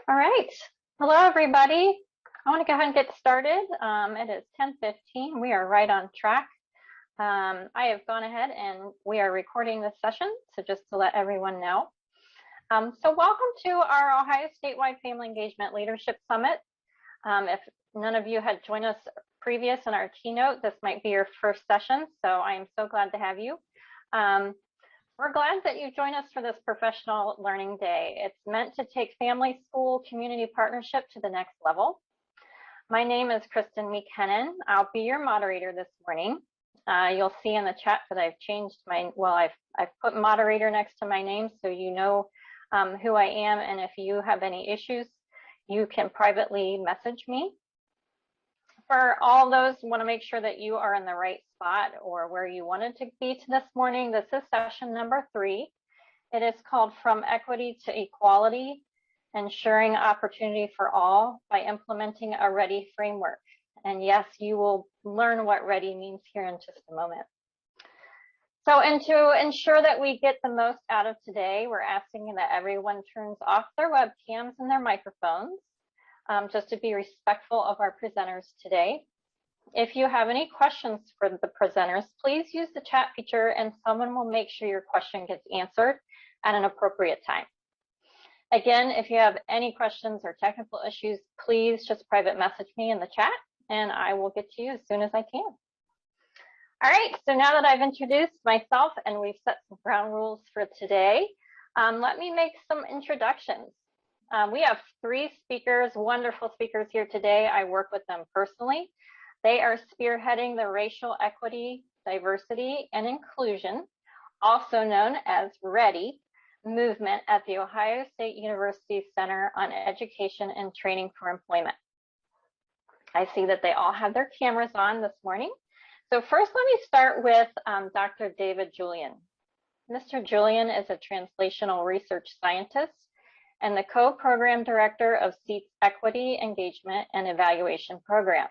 All right. Hello, everybody. I want to go ahead and get started. It is 10:15. We are right on track. I have gone ahead and we are recording this session, so just to let everyone know. So welcome to our Ohio Statewide Family Engagement Leadership Summit. If none of you had joined us previous in our keynote, this might be your first session, so I am so glad to have you. We're glad that you join us for this professional learning day. It's meant to take family, school, community partnership to the next level. My name is Kristen McKinnon. I'll be your moderator this morning. You'll see in the chat that I've changed I've put moderator next to my name so you know who I am, and if you have any issues, you can privately message me. For all those who want to make sure that you are in the right spot or where you wanted to be this morning, this is session number 3. It is called From Equity to Equality, Ensuring Opportunity for All by Implementing a READY Framework. And yes, you will learn what READY means here in just a moment. So, and to ensure that we get the most out of today, we're asking that everyone turns off their webcams and their microphones. Just to be respectful of our presenters today. If you have any questions for the presenters, please use the chat feature and someone will make sure your question gets answered at an appropriate time. Again, if you have any questions or technical issues, please just private message me in the chat and I will get to you as soon as I can. All right, so now that I've introduced myself and we've set some ground rules for today, let me make some introductions. We have 3 speakers, wonderful speakers here today. I work with them personally. They are spearheading the Racial Equity, Diversity, and Inclusion, also known as READY, movement at the Ohio State University Center on Education and Training for Employment. I see that they all have their cameras on this morning. So first, let me start with Dr. David Julian. Mr. Julian is a translational research scientist and the co-program director of SEAT's Equity, Engagement, and Evaluation Program.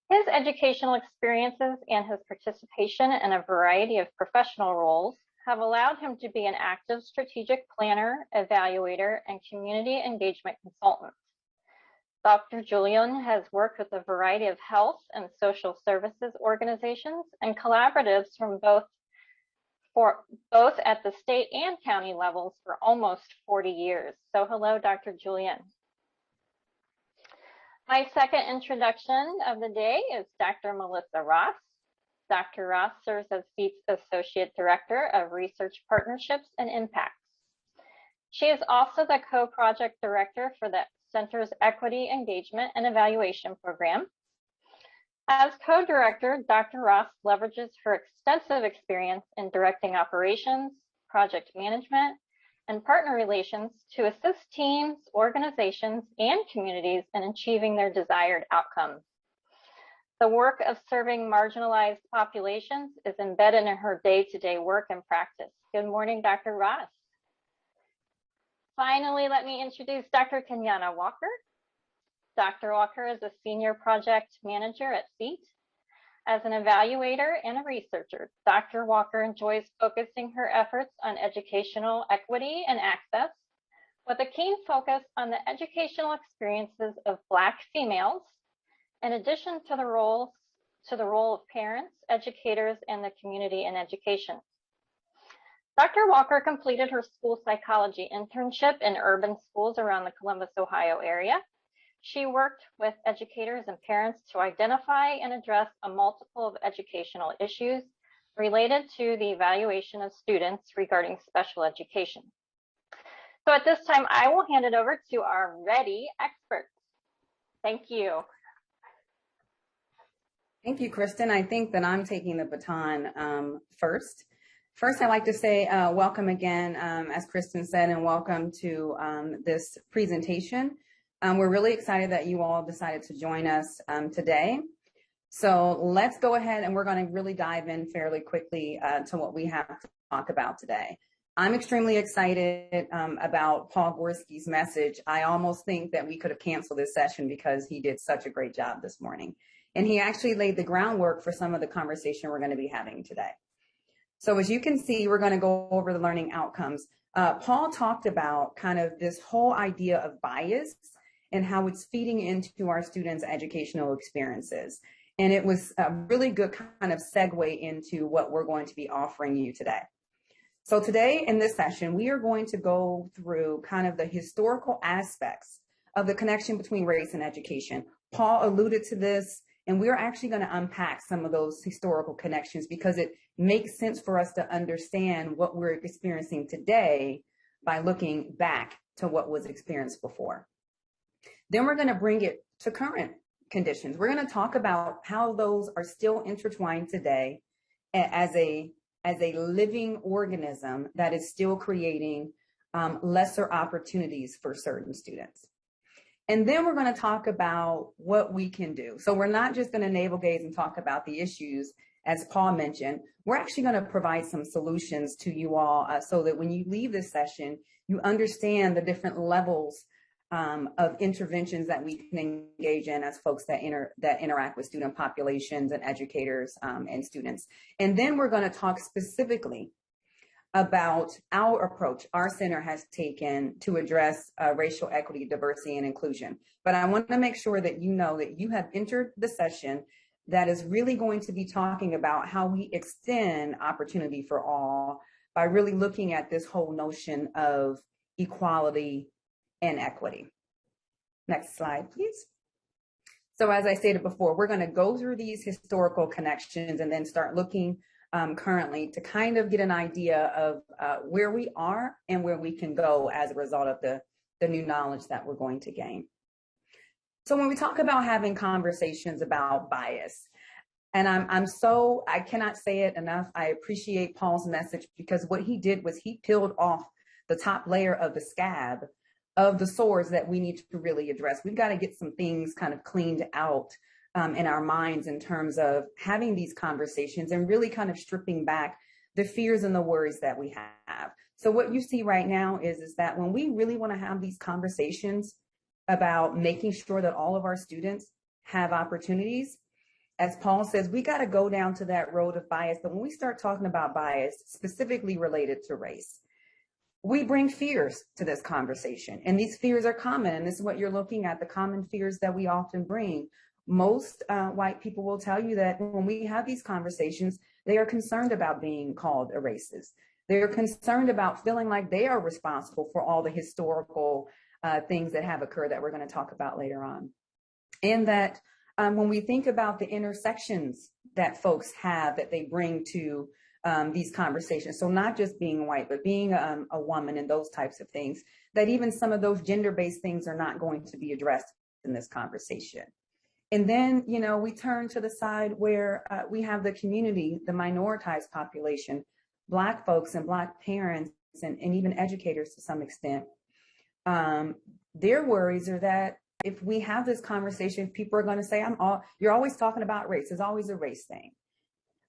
His educational experiences and his participation in a variety of professional roles have allowed him to be an active strategic planner, evaluator, and community engagement consultant. Dr. Julian has worked with a variety of health and social services organizations and collaboratives from both at the state and county levels for almost 40 years. So hello, Dr. Julian. My second introduction of the day is Dr. Melissa Ross. Dr. Ross serves as SEAT's Associate Director of Research Partnerships and Impacts. She is also the co-project director for the Center's Equity, Engagement, and Evaluation Program. As co-director, Dr. Ross leverages her extensive experience in directing operations, project management, and partner relations to assist teams, organizations, and communities in achieving their desired outcomes. The work of serving marginalized populations is embedded in her day-to-day work and practice. Good morning, Dr. Ross. Finally, let me introduce Dr. Kenyana Walker. Dr. Walker is a senior project manager at SEAT. As an evaluator and a researcher, Dr. Walker enjoys focusing her efforts on educational equity and access, with a keen focus on the educational experiences of Black females, in addition to the role of parents, educators, and the community in education. Dr. Walker completed her school psychology internship in urban schools around the Columbus, Ohio area. She worked with educators and parents to identify and address a multiple of educational issues related to the evaluation of students regarding special education. So at this time, I will hand it over to our READY experts. Thank you. Thank you, Kristen. I think that I'm taking the baton first. First, I'd like to say welcome again, as Kristen said, and welcome to this presentation. We're really excited that you all decided to join us today. So let's go ahead and we're going to really dive in fairly quickly to what we have to talk about today. I'm extremely excited about Paul Gorski's message. I almost think that we could have canceled this session because he did such a great job this morning. And he actually laid the groundwork for some of the conversation we're going to be having today. So as you can see, we're going to go over the learning outcomes. Paul talked about kind of this whole idea of bias and how it's feeding into our students' educational experiences. And it was a really good kind of segue into what we're going to be offering you today. So today in this session, we are going to go through kind of the historical aspects of the connection between race and education. Paul alluded to this, and we're actually going to unpack some of those historical connections because it makes sense for us to understand what we're experiencing today by looking back to what was experienced before. Then we're going to bring it to current conditions. We're going to talk about how those are still intertwined today as a living organism that is still creating lesser opportunities for certain students. And then we're going to talk about what we can do. So we're not just going to navel gaze and talk about the issues, as Paul mentioned. We're actually going to provide some solutions to you all so that when you leave this session, you understand the different levels of interventions that we can engage in as folks that interact with student populations and educators and students. And then we're going to talk specifically about our approach our center has taken to address racial equity, diversity, and inclusion. But I want to make sure that you know that you have entered the session that is really going to be talking about how we extend opportunity for all by really looking at this whole notion of equality and equity. Next slide, please. So as I stated before, we're going to go through these historical connections and then start looking currently to kind of get an idea of where we are and where we can go as a result of the new knowledge that we're going to gain. So when we talk about having conversations about bias, and I cannot say it enough, I appreciate Paul's message because what he did was he peeled off the top layer of the scab of the sores that we need to really address. We've got to get some things kind of cleaned out in our minds in terms of having these conversations and really kind of stripping back the fears and the worries that we have. So what you see right now is that when we really want to have these conversations about making sure that all of our students have opportunities, as Paul says, we got to go down to that road of bias. But when we start talking about bias specifically related to race, we bring fears to this conversation, and these fears are common. And this is what you're looking at, the common fears that we often bring. Most white people will tell you that when we have these conversations, they are concerned about being called a racist. They're concerned about feeling like they are responsible for all the historical things that have occurred that we're going to talk about later on. And that when we think about the intersections that folks have that they bring to these conversations, so not just being white, but being a woman and those types of things, that even some of those gender-based things are not going to be addressed in this conversation. And then, you know, we turn to the side where we have the community, the minoritized population, Black folks and Black parents and even educators to some extent. Their worries are that if we have this conversation, people are going to say, you're always talking about race. It's always a race thing.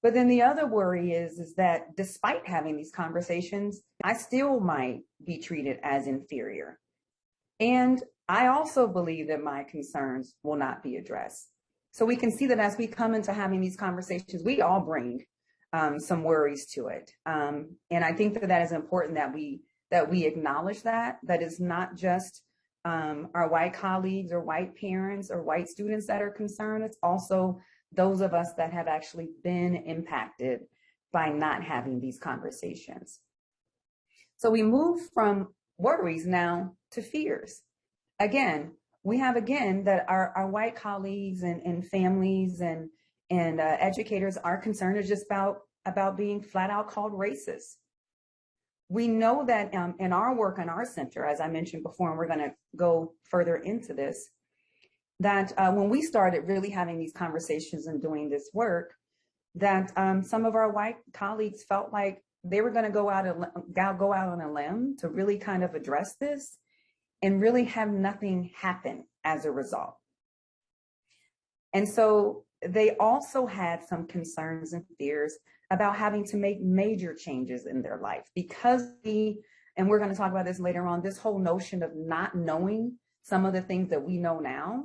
But then the other worry is that despite having these conversations, I still might be treated as inferior. And I also believe that my concerns will not be addressed. So we can see that as we come into having these conversations, we all bring some worries to it. And I think that is important that we acknowledge that it's not just our white colleagues or white parents or white students that are concerned. It's also those of us that have actually been impacted by not having these conversations. So we move from worries now to fears. Again, we have that our white colleagues and families and educators are concerned is just about being flat out called racist. We know that in our work in our center, as I mentioned before, and we're going to go further into this, that when we started really having these conversations and doing this work, that some of our white colleagues felt like they were going to go out on a limb to really kind of address this and really have nothing happen as a result. And so they also had some concerns and fears about having to make major changes in their life because and we're going to talk about this later on, this whole notion of not knowing some of the things that we know now,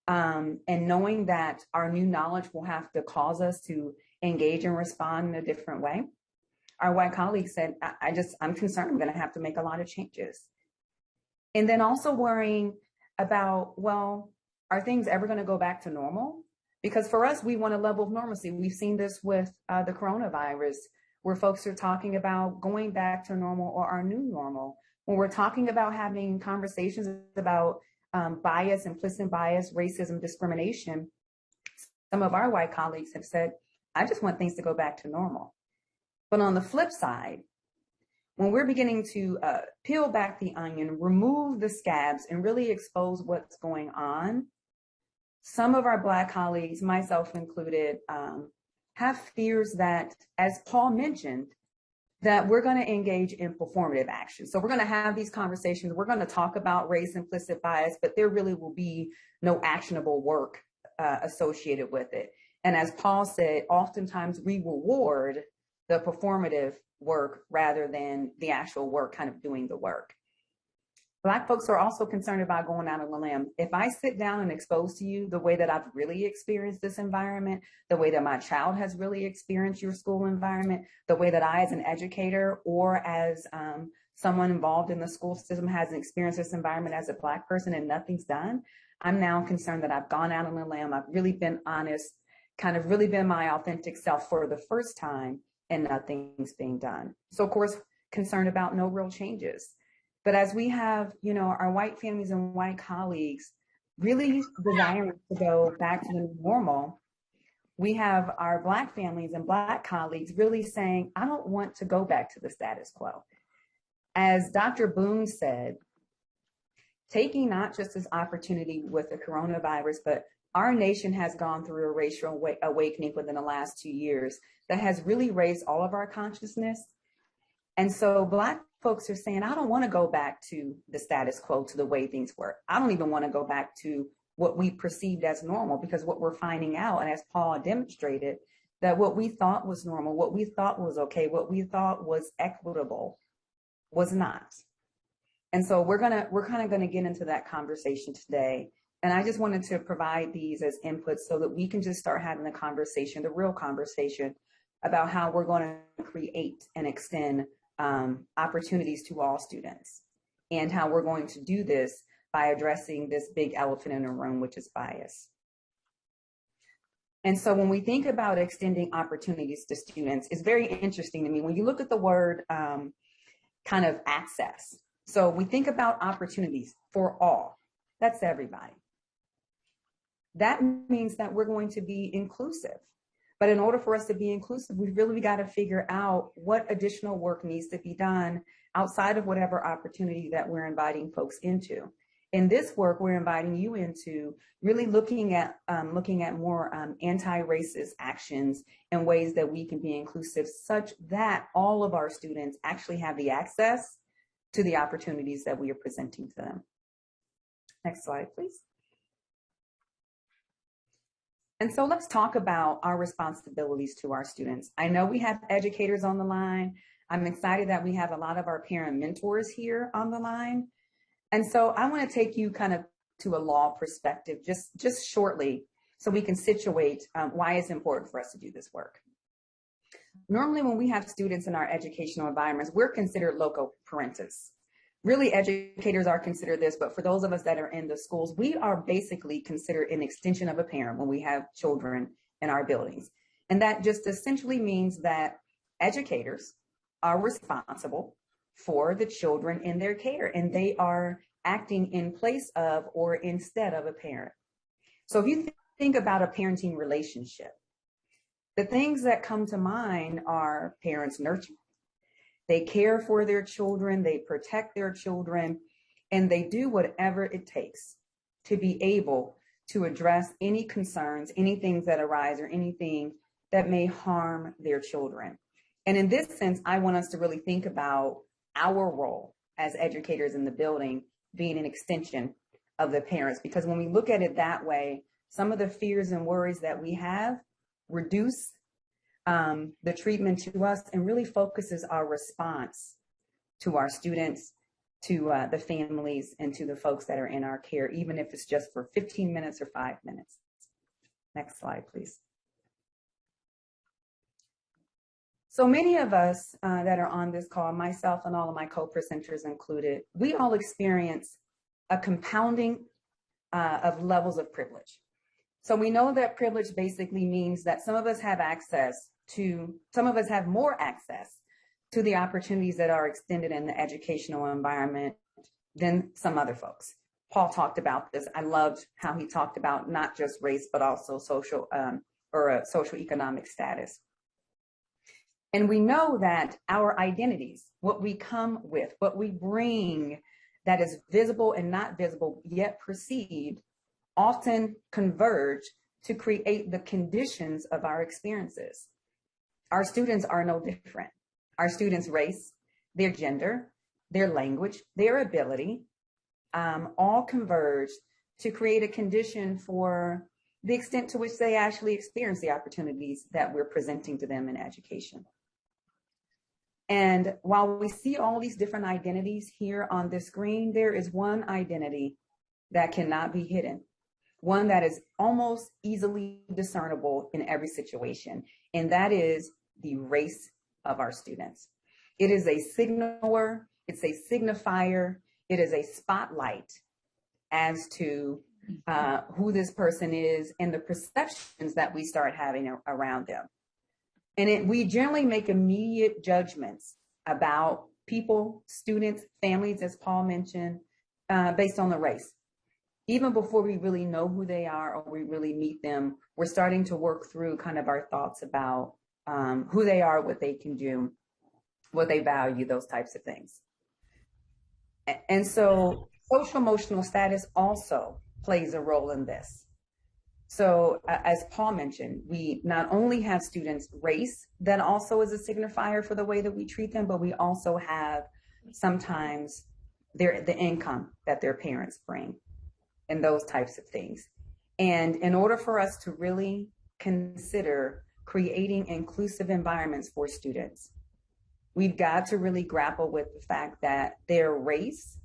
and knowing that our new knowledge will have to cause us to engage and respond in a different way. our white colleagues said, I'm concerned I'm going to have to make a lot of changes. And then also worrying about, well, are things ever going to go back to normal? Because for us, we want a level of normalcy. We've seen this with the coronavirus, where folks are talking about going back to normal or our new normal. When we're talking about having conversations about bias, implicit bias, racism, discrimination, some of our white colleagues have said, I just want things to go back to normal. But on the flip side, when we're beginning to peel back the onion, remove the scabs, and really expose what's going on, some of our Black colleagues, myself included, have fears that, as Paul mentioned, that we're going to engage in performative action. So we're going to have these conversations. We're going to talk about race, implicit bias, but there really will be no actionable work associated with it. And as Paul said, oftentimes we reward the performative work rather than the actual work, kind of doing the work. Black folks are also concerned about going out on a limb. If I sit down and expose to you the way that I've really experienced this environment, the way that my child has really experienced your school environment, the way that I as an educator or as someone involved in the school system has experienced this environment as a Black person and nothing's done, I'm now concerned that I've gone out on a limb. I've really been honest, kind of really been my authentic self for the first time, and nothing's being done. So of course, concerned about no real changes. But as we have, our white families and white colleagues really desiring to go back to the new normal, we have our Black families and Black colleagues really saying, I don't want to go back to the status quo. As Dr. Boone said, taking not just this opportunity with the coronavirus, but our nation has gone through a racial awakening within the last 2 years that has really raised all of our consciousness. And so Black folks are saying, I don't want to go back to the status quo, to the way things were. I don't even want to go back to what we perceived as normal, because what we're finding out, and as Paul demonstrated, that what we thought was normal, what we thought was okay, what we thought was equitable was not. And so we're kind of going to get into that conversation today. And I just wanted to provide these as inputs so that we can just start having the conversation, the real conversation about how we're going to create and extend opportunities to all students, and how we're going to do this by addressing this big elephant in the room, which is bias. And so when we think about extending opportunities to students, it's very interesting to me when you look at the word kind of access. So we think about opportunities for all. That's everybody. That means that we're going to be inclusive. But in order for us to be inclusive, we've really got to figure out what additional work needs to be done outside of whatever opportunity that we're inviting folks into. In this work, we're inviting you into really looking at more anti-racist actions and ways that we can be inclusive, such that all of our students actually have the access to the opportunities that we are presenting to them. Next slide, please. And so let's talk about our responsibilities to our students. I know we have educators on the line. I'm excited that we have a lot of our parent mentors here on the line. And so I want to take you kind of to a law perspective just shortly so we can situate why it's important for us to do this work. Normally, when we have students in our educational environments, we're considered loco parentis. Really, educators are considered this, but for those of us that are in the schools, we are basically considered an extension of a parent when we have children in our buildings. And that just essentially means that educators are responsible for the children in their care, and they are acting in place of or instead of a parent. So if you think about a parenting relationship, the things that come to mind are parents nurture. They care for their children, they protect their children, and they do whatever it takes to be able to address any concerns, any things that arise, or anything that may harm their children. And in this sense, I want us to really think about our role as educators in the building being an extension of the parents, because when we look at it that way, some of the fears and worries that we have reduce the treatment to us and really focuses our response to our students, to the families, and to the folks that are in our care, even if it's just for 15 minutes or 5 minutes. Next slide, please. So many of us that are on this call, myself and all of my co-presenters included, we all experience a compounding of levels of privilege. So we know that privilege basically means that some of us have more access to the opportunities that are extended in the educational environment than some other folks. Paul talked about this. I loved how he talked about not just race, but also social socioeconomic status. And we know that our identities, what we come with, what we bring that is visible and not visible, yet perceived, often converge to create the conditions of our experiences. Our students are no different. Our students' race, their gender, their language, their ability, all converge to create a condition for the extent to which they actually experience the opportunities that we're presenting to them in education. And while we see all these different identities here on the screen, there is one identity that cannot be hidden, one that is almost easily discernible in every situation, and that is the race of our students. It is a signaler, it's a signifier, it is a spotlight as to who this person is and the perceptions that we start having around them. And we generally make immediate judgments about people, students, families, as Paul mentioned, based on the race. Even before we really know who they are or we really meet them, we're starting to work through kind of our thoughts about who they are, what they can do, what they value, those types of things. And so social emotional status also plays a role in this. So as Paul mentioned, we not only have students' race that also is a signifier for the way that we treat them, but we also have sometimes the income that their parents bring and those types of things. And in order for us to really consider creating inclusive environments for students, we've got to really grapple with the fact that their race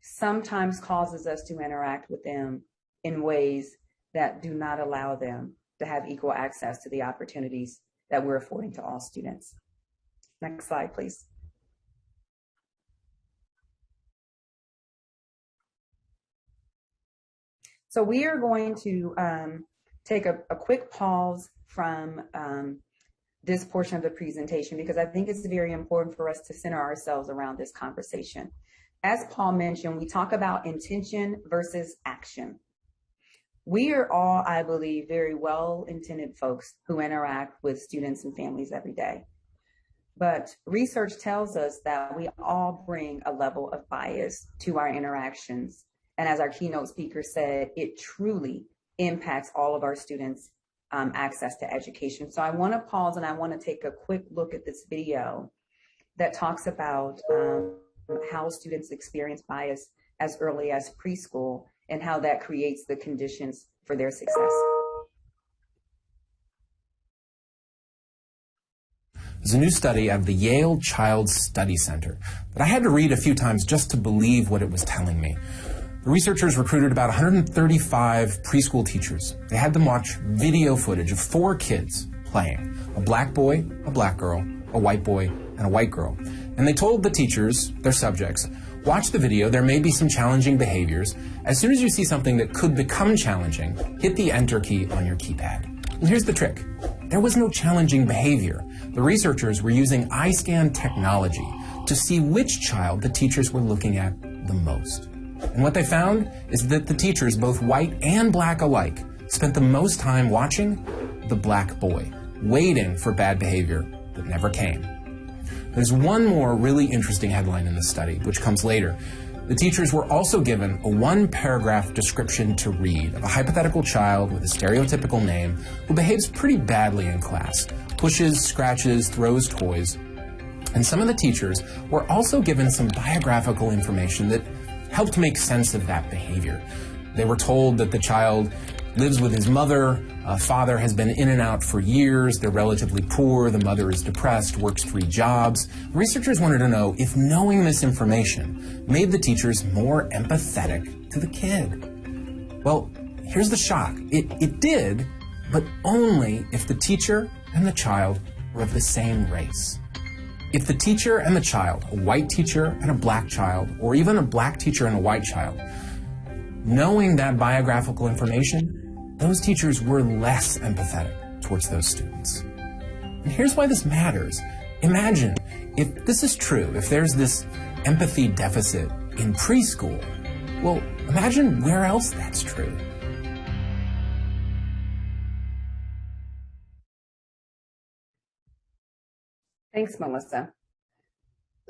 sometimes causes us to interact with them in ways that do not allow them to have equal access to the opportunities that we're affording to all students. Next slide, please. So we are going to take a quick pause from this portion of the presentation because I think it's very important for us to center ourselves around this conversation. As Paul mentioned, we talk about intention versus action. We are all, I believe, very well-intended folks who interact with students and families every day. But research tells us that we all bring a level of bias to our interactions. And as our keynote speaker said, it truly impacts all of our students' access to education. So I want to pause and I want to take a quick look at this video that talks about how students experience bias as early as preschool and how that creates the conditions for their success. There's a new study out of the Yale Child Study Center that I had to read a few times just to believe what it was telling me. The researchers recruited about 135 preschool teachers. They had them watch video footage of 4 kids playing, a black boy, a black girl, a white boy, and a white girl. And they told the teachers, their subjects, watch the video, there may be some challenging behaviors. As soon as you see something that could become challenging, hit the enter key on your keypad. And here's the trick. There was no challenging behavior. The researchers were using eye scan technology to see which child the teachers were looking at the most. And what they found is that the teachers, both white and black alike, spent the most time watching the black boy, waiting for bad behavior that never came. There's one more really interesting headline in this study, which comes later. The teachers were also given a 1-paragraph description to read of a hypothetical child with a stereotypical name who behaves pretty badly in class, pushes, scratches, throws toys. And some of the teachers were also given some biographical information that helped make sense of that behavior. They were told that the child lives with his mother, father has been in and out for years, they're relatively poor, the mother is depressed, works 3 jobs. Researchers wanted to know if knowing this information made the teachers more empathetic to the kid. Well, here's the shock. It did, but only if the teacher and the child were of the same race. If the teacher and the child, a white teacher and a black child, or even a black teacher and a white child, knowing that biographical information, those teachers were less empathetic towards those students. And here's why this matters. Imagine if this is true, if there's this empathy deficit in preschool, well, imagine where else that's true. Thanks, Melissa.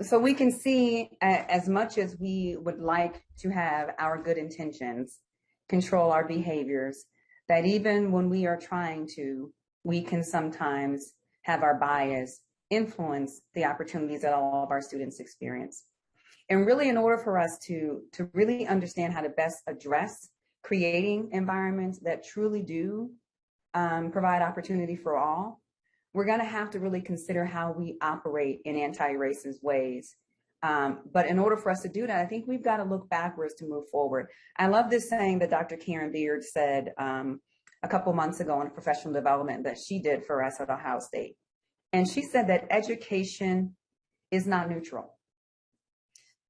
So we can see, as much as we would like to have our good intentions control our behaviors, that even when we are trying to, we can sometimes have our bias influence the opportunities that all of our students experience. And really, in order for us to really understand how to best address creating environments that truly do provide opportunity for all, we're going to have to really consider how we operate in anti-racist ways. But in order for us to do that, I think we've got to look backwards to move forward. I love this saying that Dr. Karen Beard said a couple months ago in a professional development that she did for us at Ohio State. And she said that education is not neutral,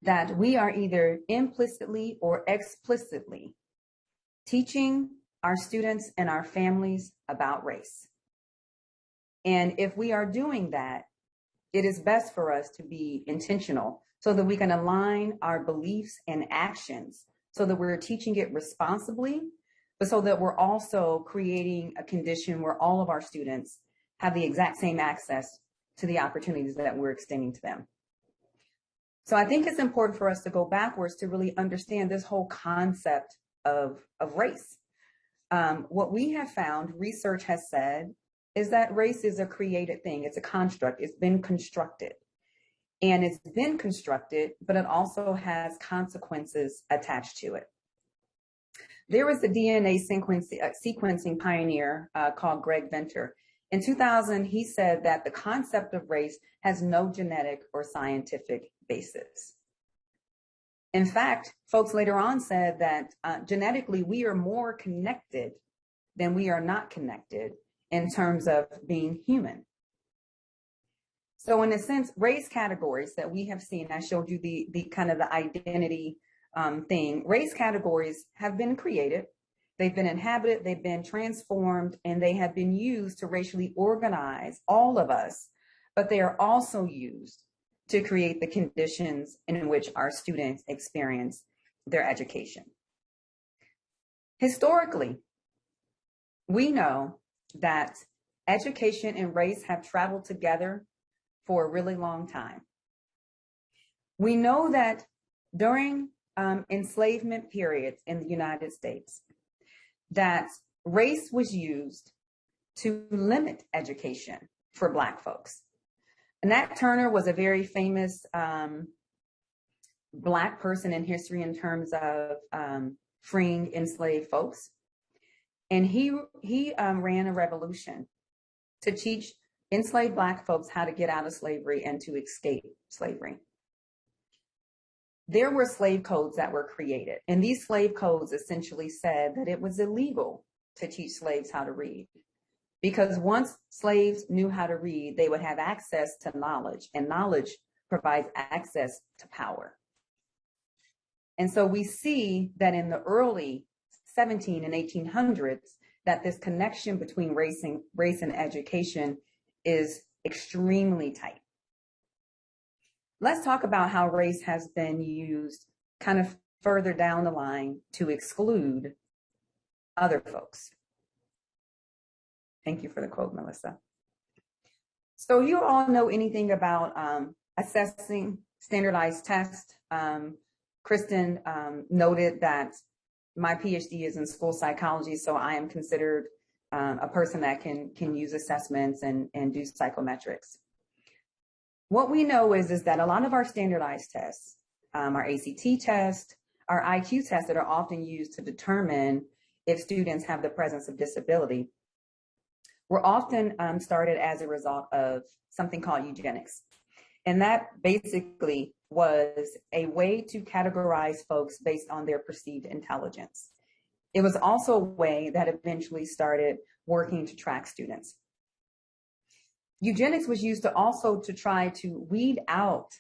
that we are either implicitly or explicitly teaching our students and our families about race. And if we are doing that, it is best for us to be intentional so that we can align our beliefs and actions so that we're teaching it responsibly, but so that we're also creating a condition where all of our students have the exact same access to the opportunities that we're extending to them. So I think it's important for us to go backwards to really understand this whole concept of race. What we have found, research has said, is that race is a created thing. It's a construct. It's been constructed. And it's been constructed, but it also has consequences attached to it. There was a DNA sequencing pioneer called Greg Venter. In 2000, he said that the concept of race has no genetic or scientific basis. In fact, folks later on said that genetically, we are more connected than we are not connected in terms of being human. So in a sense, race categories that we have seen, I showed you the kind of the identity thing, race categories have been created, they've been inhabited, they've been transformed, and they have been used to racially organize all of us, but they are also used to create the conditions in which our students experience their education. Historically, we know that education and race have traveled together for a really long time. We know that during enslavement periods in the United States, that race was used to limit education for Black folks. And Nat Turner was a very famous Black person in history in terms of freeing enslaved folks. And he ran a revolution to teach enslaved Black folks how to get out of slavery and to escape slavery. There were slave codes that were created, and these slave codes essentially said that it was illegal to teach slaves how to read, because once slaves knew how to read, they would have access to knowledge, and knowledge provides access to power. And so we see that in the early 17 and 1800s, that this connection between race and education is extremely tight. Let's talk about how race has been used kind of further down the line to exclude other folks. Thank you for the quote, Melissa. So you all know anything about assessing standardized tests. Kristen noted that my PhD is in school psychology, so I am considered a person that can use assessments and do psychometrics. What we know is that a lot of our standardized tests, our ACT test, our IQ tests that are often used to determine if students have the presence of disability, were often started as a result of something called eugenics. And that basically was a way to categorize folks based on their perceived intelligence. It was also a way that eventually started working to track students. Eugenics was used to try to weed out,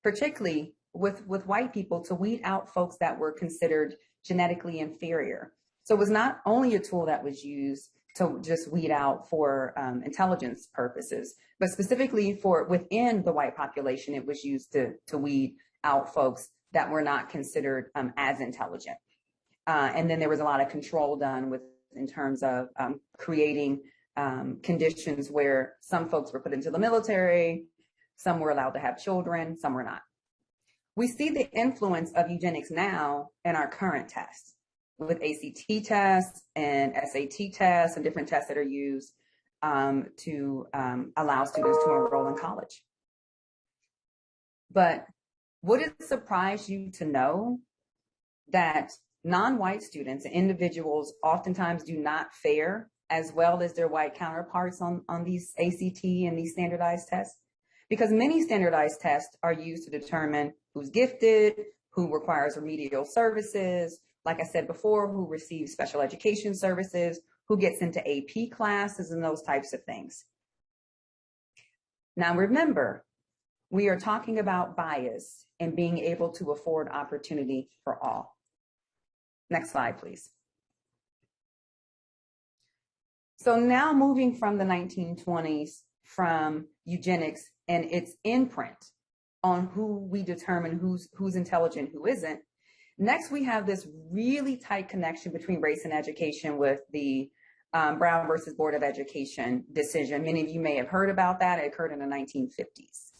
particularly with white people, to weed out folks that were considered genetically inferior. So it was not only a tool that was used to just weed out for intelligence purposes, but specifically for within the white population, it was used to weed out folks that were not considered as intelligent. And then there was a lot of control done in terms of creating conditions where some folks were put into the military, some were allowed to have children, some were not. We see the influence of eugenics now in our current tests, with ACT tests and SAT tests and different tests that are used to allow students to enroll in college. But would it surprise you to know that non-white students and individuals oftentimes do not fare as well as their white counterparts on these ACT and these standardized tests? Because many standardized tests are used to determine who's gifted, who requires remedial services, like I said before, who receives special education services, who gets into AP classes and those types of things. Now remember, we are talking about bias and being able to afford opportunity for all. Next slide, please. So now moving from the 1920s, from eugenics and its imprint on who we determine who's intelligent, who isn't. Next, we have this really tight connection between race and education with the Brown versus Board of Education decision. Many of you may have heard about that. It occurred in the 1950s.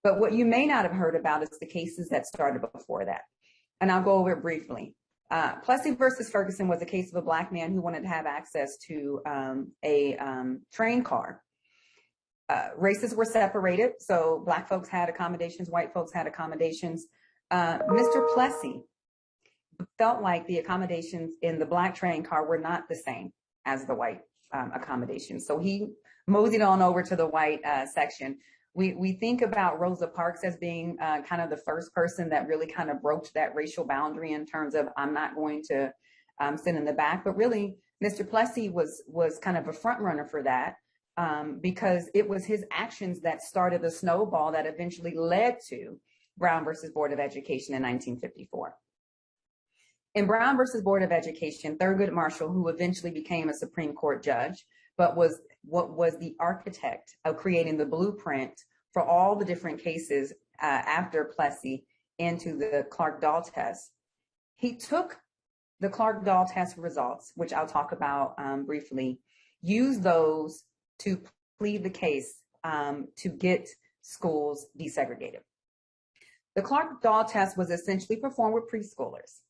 But what you may not have heard about is the cases that started before that. And I'll go over it briefly. Plessy versus Ferguson was a case of a Black man who wanted to have access to a train car. Races were separated, so Black folks had accommodations, white folks had accommodations. Mr. Plessy felt like the accommodations in the Black train car were not the same as the white accommodations. So he moseyed on over to the white section. We think about Rosa Parks as being kind of the first person that really kind of broached that racial boundary in terms of, I'm not going to sit in the back, but really Mr. Plessy was kind of a front runner for that because it was his actions that started the snowball that eventually led to Brown versus Board of Education in 1954. In Brown versus Board of Education, Thurgood Marshall, who eventually became a Supreme Court judge, but was what was the architect of creating the blueprint for all the different cases after Plessy into the Clark-Dahl test. He took the Clark-Dahl test results, which I'll talk about briefly, used those to plead the case to get schools desegregated. The Clark-Dahl test was essentially performed with preschoolers.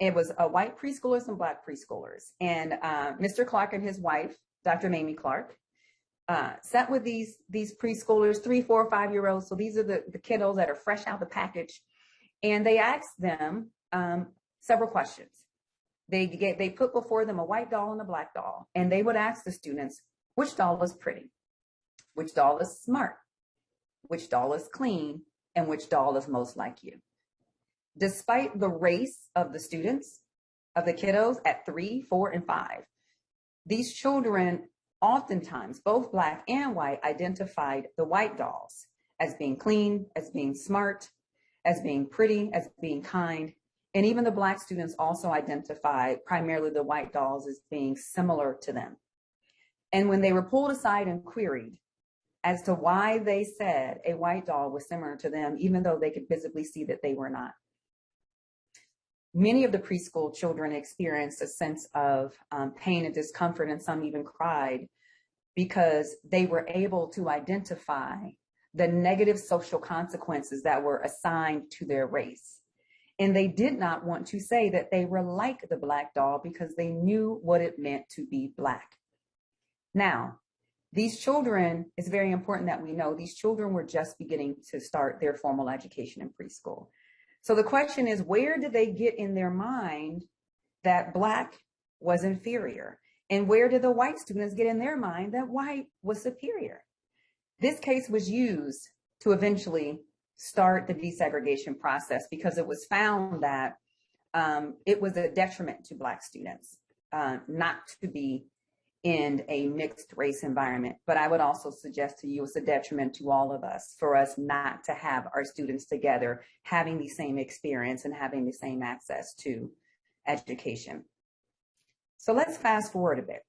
It was white preschoolers and Black preschoolers. And Mr. Clark and his wife, Dr. Mamie Clark, sat with these preschoolers, 3, 4, 5-year-olds. So these are the kiddos that are fresh out the package. And they asked them several questions. They put before them a white doll and a Black doll. And they would ask the students, which doll was pretty? Which doll is smart? Which doll is clean? And which doll is most like you? Despite the race of the students, of the kiddos at 3, 4, and 5, these children oftentimes, both Black and white, identified the white dolls as being clean, as being smart, as being pretty, as being kind. And even the Black students also identified primarily the white dolls as being similar to them. And when they were pulled aside and queried as to why they said a white doll was similar to them, even though they could visibly see that they were not, many of the preschool children experienced a sense of pain and discomfort, and some even cried because they were able to identify the negative social consequences that were assigned to their race. And they did not want to say that they were like the Black doll because they knew what it meant to be Black. Now, these children, it's very important that we know, these children were just beginning to start their formal education in preschool. So the question is, where did they get in their mind that Black was inferior? And where did the white students get in their mind that white was superior? This case was used to eventually start the desegregation process because it was found that it was a detriment to Black students not to be in a mixed race environment. But I would also suggest to you it's a detriment to all of us for us not to have our students together, having the same experience and having the same access to education. So let's fast forward a bit.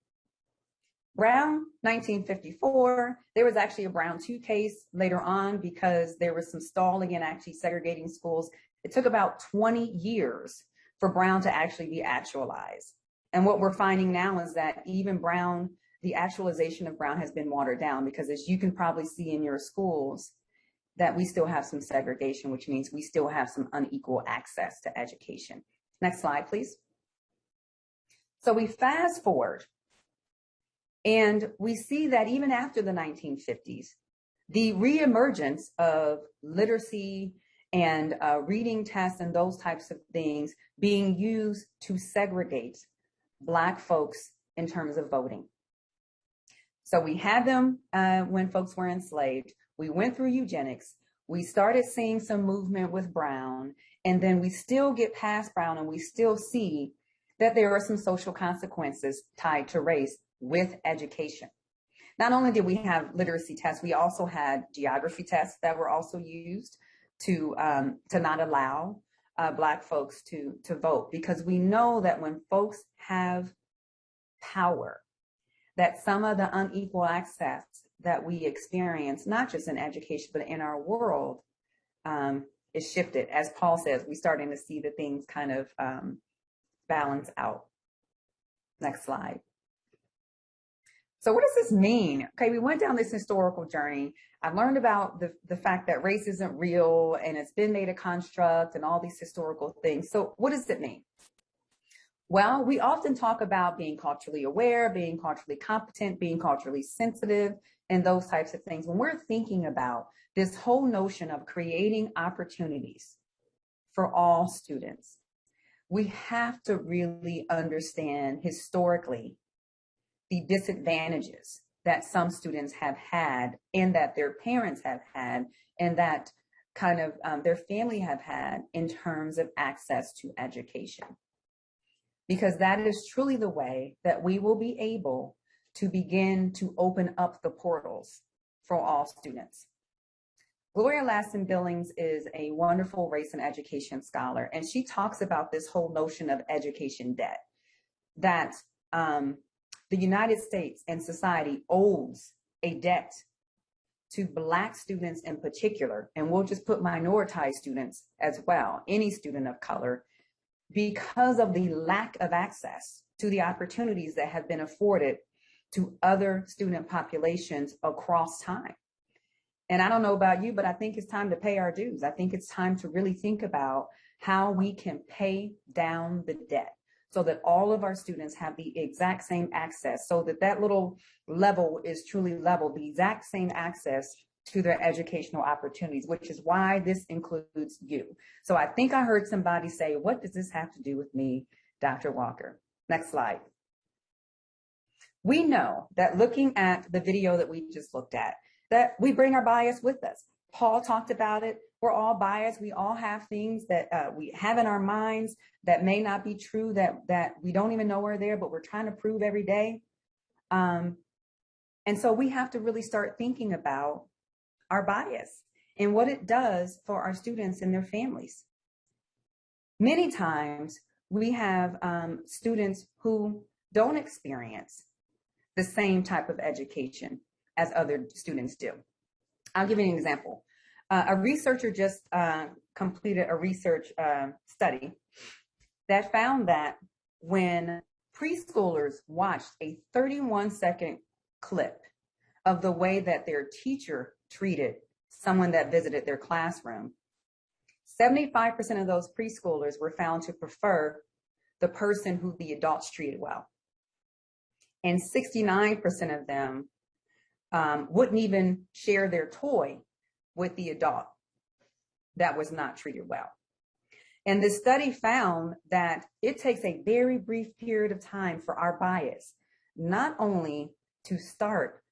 Brown, 1954, there was actually a Brown 2 case later on because there was some stalling in actually segregating schools. It took about 20 years for Brown to actually be actualized. And what we're finding now is that even Brown, the actualization of Brown has been watered down because, as you can probably see in your schools, that we still have some segregation, which means we still have some unequal access to education. Next slide, please. So we fast forward and we see that even after the 1950s, the reemergence of literacy and reading tests and those types of things being used to segregate Black folks in terms of voting. So we had them when folks were enslaved. We went through eugenics. We started seeing some movement with Brown, and then we still get past Brown and we still see that there are some social consequences tied to race with education. Not only did we have literacy tests, we also had geography tests that were also used to not allow Black folks to vote, because we know that when folks have power, that some of the unequal access that we experience, not just in education, but in our world, is shifted. As Paul says, we're starting to see the things kind of balance out. Next slide. So what does this mean? Okay, we went down this historical journey. I learned about the fact that race isn't real and it's been made a construct and all these historical things. So what does it mean? Well, we often talk about being culturally aware, being culturally competent, being culturally sensitive, and those types of things. When we're thinking about this whole notion of creating opportunities for all students, we have to really understand historically the disadvantages that some students have had and that their parents have had and that kind of their family have had in terms of access to education. Because that is truly the way that we will be able to begin to open up the portals for all students. Gloria Lasson-Billings is a wonderful race and education scholar, and she talks about this whole notion of education debt, that the United States and society owes a debt to Black students in particular, and we'll just put minoritized students as well, any student of color, because of the lack of access to the opportunities that have been afforded to other student populations across time. And I don't know about you, but I think it's time to pay our dues. I think it's time to really think about how we can pay down the debt so that all of our students have the exact same access, so that that little level is truly level, the exact same access to their educational opportunities, which is why this includes you. So I think I heard somebody say, what does this have to do with me, Dr. Walker? Next slide. We know that looking at the video that we just looked at, that we bring our bias with us. Paul talked about it. We're all biased. We all have things that we have in our minds that may not be true, that we don't even know are there, but we're trying to prove every day. And so we have to really start thinking about our bias and what it does for our students and their families. Many times we have students who don't experience the same type of education as other students do. I'll give you an example. A researcher just completed a research study that found that when preschoolers watched a 31-second clip of the way that their teacher treated someone that visited their classroom, 75% of those preschoolers were found to prefer the person who the adults treated well. And 69% of them wouldn't even share their toy with the adult that was not treated well. And the study found that it takes a very brief period of time for our bias not only to start,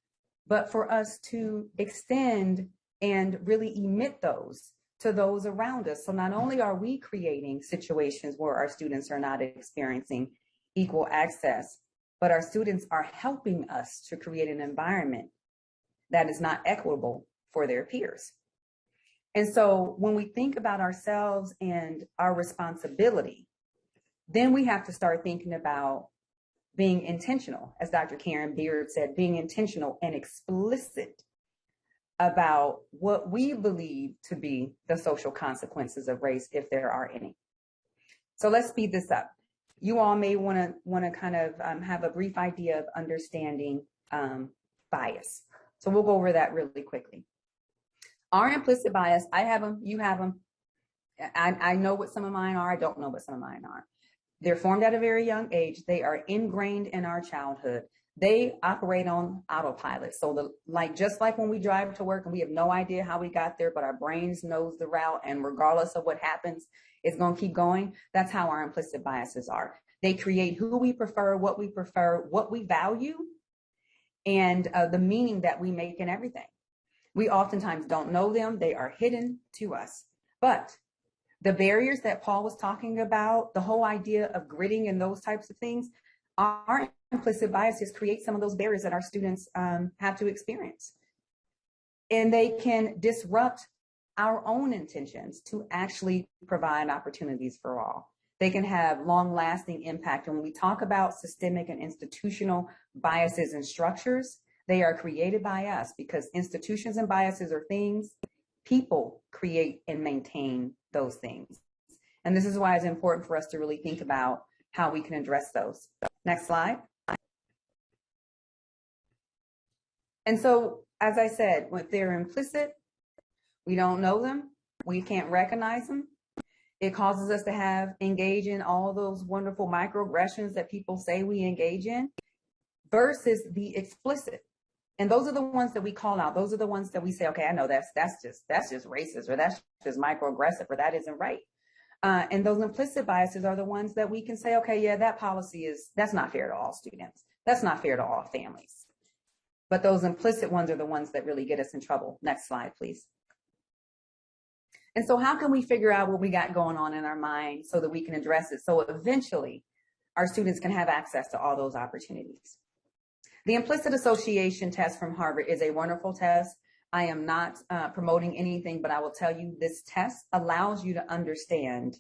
but for us to extend and really emit those to those around us. So not only are we creating situations where our students are not experiencing equal access, but our students are helping us to create an environment that is not equitable for their peers. And so when we think about ourselves and our responsibility, then we have to start thinking about being intentional, as Dr. Karen Beard said, being intentional and explicit about what we believe to be the social consequences of race, if there are any. So let's speed this up. You all may want to kind of have a brief idea of understanding bias. So we'll go over that really quickly. Our implicit bias, I have them, you have them. I know what some of mine are. I don't know what some of mine are. They're formed at a very young age. They are ingrained in our childhood. They operate on autopilot. So just like when we drive to work and we have no idea how we got there, but our brains knows the route, and regardless of what happens, it's going to keep going. That's how our implicit biases are. They create who we prefer, what we value, and the meaning that we make in everything. We oftentimes don't know them. They are hidden to us. But the barriers that Paul was talking about, the whole idea of gritting and those types of things, our implicit biases create some of those barriers that our students have to experience. And they can disrupt our own intentions to actually provide opportunities for all. They can have long-lasting impact. And when we talk about systemic and institutional biases and structures, they are created by us, because institutions and biases are things. People create and maintain those things. And this is why it's important for us to really think about how we can address those. Next slide. And so, as I said, when they're implicit, we don't know them, we can't recognize them. It causes us to engage in all those wonderful microaggressions that people say we engage in, versus the explicit. And those are the ones that we call out. Those are the ones that we say, okay, I know that's just racist, or that's just microaggressive, or that isn't right. And those implicit biases are the ones that we can say, okay, yeah, that policy that's not fair to all students. That's not fair to all families. But those implicit ones are the ones that really get us in trouble. Next slide, please. And so how can we figure out what we got going on in our mind so that we can address it, so eventually our students can have access to all those opportunities? The implicit association test from Harvard is a wonderful test. I am not promoting anything, but I will tell you this test allows you to understand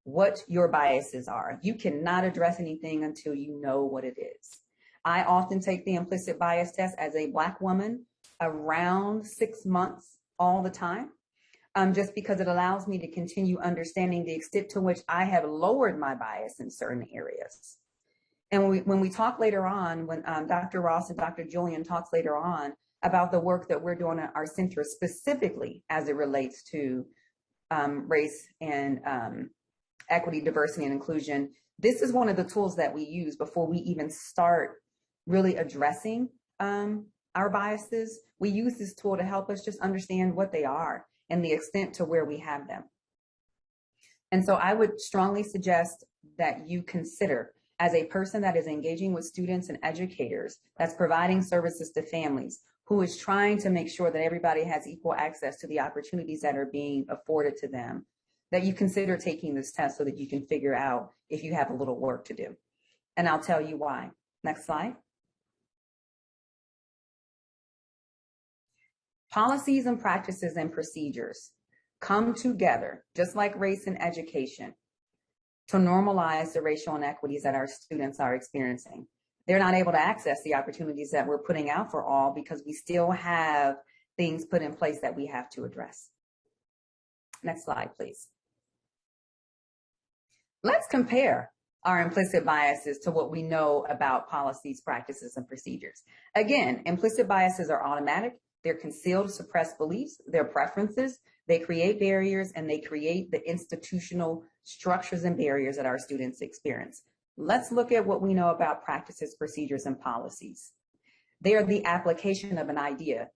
what your biases are. You cannot address anything until you know what it is. I often take the implicit bias test as a Black woman around 6 months all the time, just because it allows me to continue understanding the extent to which I have lowered my bias in certain areas. And when we talk later on, when Dr. Ross and Dr. Julian talks later on about the work that we're doing at our center, specifically as it relates to race and equity, diversity, and inclusion, this is one of the tools that we use before we even start really addressing our biases. We use this tool to help us just understand what they are and the extent to where we have them. And so I would strongly suggest that you consider, as a person that is engaging with students and educators, that's providing services to families, who is trying to make sure that everybody has equal access to the opportunities that are being afforded to them, that you consider taking this test so that you can figure out if you have a little work to do. And I'll tell you why. Next slide. Policies and practices and procedures come together, just like race and education, to normalize the racial inequities that our students are experiencing. They're not able to access the opportunities that we're putting out for all because we still have things put in place that we have to address. Next slide, please. Let's compare our implicit biases to what we know about policies, practices, and procedures. Again, implicit biases are automatic. They're concealed, suppressed beliefs, they're preferences, they create barriers, and they create the institutional structures and barriers that our students experience. Let's look at what we know about practices, procedures, and policies. They are the application of an idea.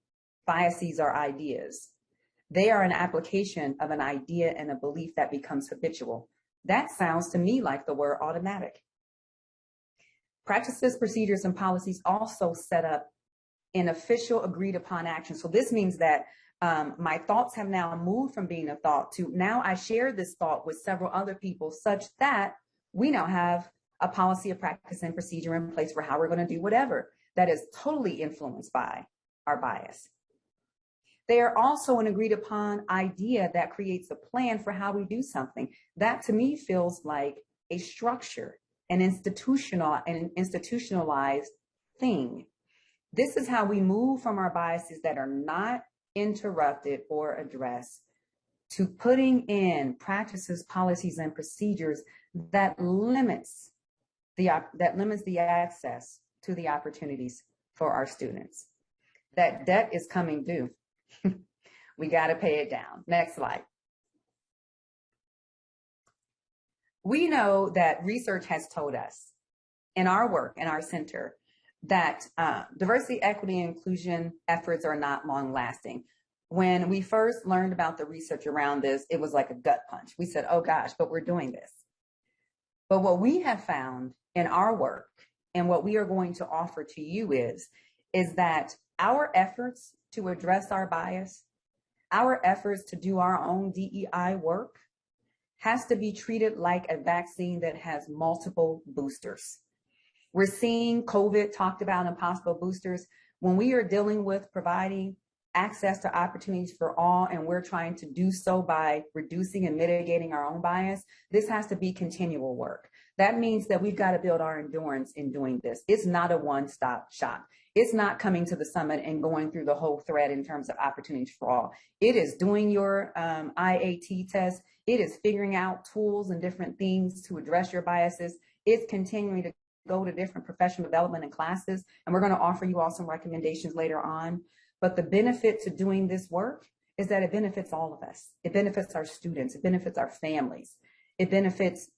Biases are ideas. They are an application of an idea and a belief that becomes habitual. That sounds to me like the word automatic. Practices, procedures, and policies also set up an official agreed upon action. So this means that my thoughts have now moved from being a thought to now I share this thought with several other people such that we now have a policy, a practice, and procedure in place for how we're going to do whatever that is totally influenced by our bias. They are also an agreed upon idea that creates a plan for how we do something. That to me feels like a structure, an institutionalized thing. This is how we move from our biases that are not interrupted or addressed to putting in practices, policies, and procedures that limits the access to the opportunities for our students. That debt is coming due. We got to pay it down. Next slide. We know that research has told us in our work, in our center, that diversity, equity, and inclusion efforts are not long lasting. When we first learned about the research around this, it was like a gut punch. We said, oh gosh, but we're doing this. But what we have found in our work and what we are going to offer to you is that our efforts to address our bias, our efforts to do our own DEI work has to be treated like a vaccine that has multiple boosters. We're seeing COVID talked about in possible boosters. When we are dealing with providing access to opportunities for all, and we're trying to do so by reducing and mitigating our own bias, this has to be continual work. That means that we've got to build our endurance in doing this. It's not a one-stop shop. It's not coming to the summit and going through the whole thread in terms of opportunities for all. It is doing your IAT test. It is figuring out tools and different things to address your biases. It's continuing to go to different professional development and classes, and we're going to offer you all some recommendations later on. But the benefit to doing this work is that it benefits all of us. It benefits our students. It benefits our families. It benefits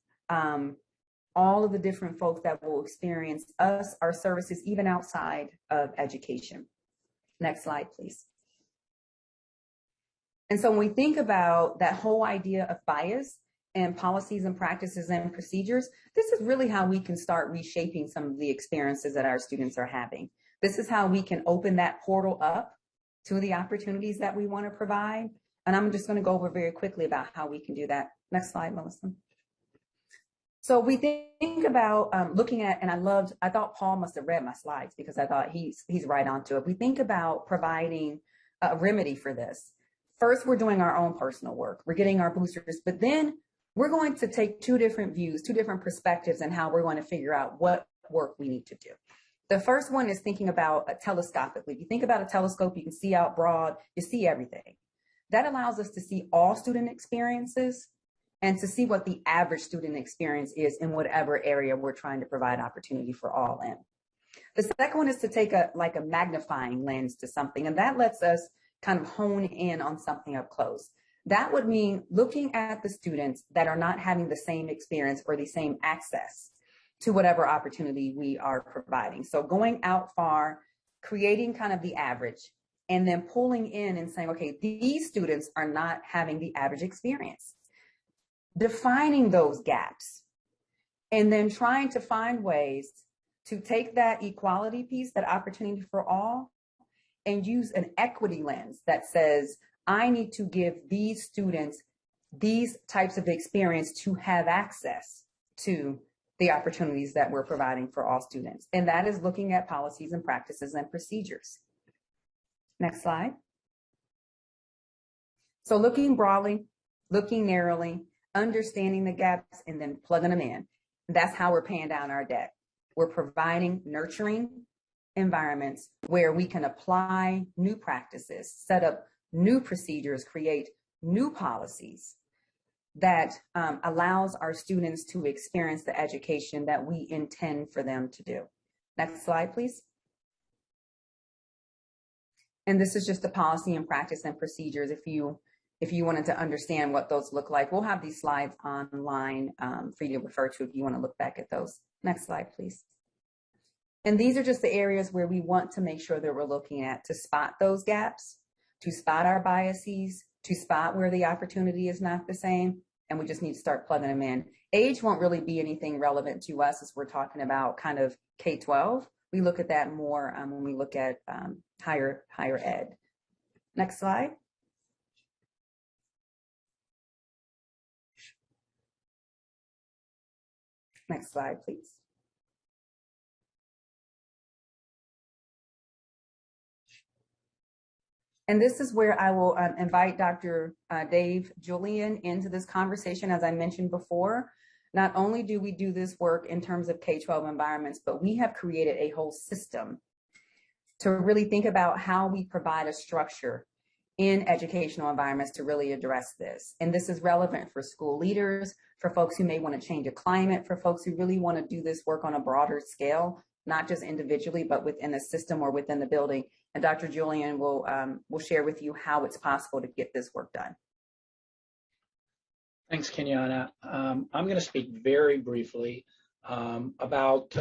all of the different folks that will experience us, our services, even outside of education. Next slide, please. And so when we think about that whole idea of bias and policies and practices and procedures, this is really how we can start reshaping some of the experiences that our students are having. This is how we can open that portal up to the opportunities that we want to provide. And I'm just going to go over very quickly about how we can do that. Next slide, Melissa. So we think about looking at, and I thought Paul must have read my slides because I thought he's right onto it. We think about providing a remedy for this. First, we're doing our own personal work. We're getting our boosters, but then we're going to take two different views, two different perspectives, and how we're going to figure out what work we need to do. The first one is thinking about telescopically. If you think about a telescope, you can see out broad, you see everything. That allows us to see all student experiences and to see what the average student experience is in whatever area we're trying to provide opportunity for all in. The second one is to take a magnifying lens to something, and that lets us kind of hone in on something up close. That would mean looking at the students that are not having the same experience or the same access to whatever opportunity we are providing. So going out far, creating kind of the average, and then pulling in and saying, okay, these students are not having the average experience. Defining those gaps, and then trying to find ways to take that equality piece, that opportunity for all, and use an equity lens that says, I need to give these students these types of experience to have access to the opportunities that we're providing for all students. And that is looking at policies and practices and procedures. Next slide. So looking broadly, looking narrowly, understanding the gaps, and then plugging them in. That's how we're paying down our debt. We're providing nurturing environments where we can apply new practices, set up new procedures, create new policies that allows our students to experience the education that we intend for them to do. Next slide, please. And this is just the policy and practice and procedures. If you wanted to understand what those look like, we'll have these slides online for you to refer to if you want to look back at those. Next slide, please. And these are just the areas where we want to make sure that we're looking at to spot those gaps, to spot our biases, to spot where the opportunity is not the same, and we just need to start plugging them in. Age won't really be anything relevant to us as we're talking about kind of K-12. We look at that more when we look at higher ed. Next slide. Next slide, please. And this is where I will invite Dr. Dave Julian into this conversation. As I mentioned before, not only do we do this work in terms of K-12 environments, but we have created a whole system to really think about how we provide a structure in educational environments to really address this. And this is relevant for school leaders, for folks who may want to change a climate, for folks who really want to do this work on a broader scale, not just individually, but within a system or within the building. And Dr. Julian will share with you how it's possible to get this work done. Thanks, Kenyana. I'm going to speak very briefly about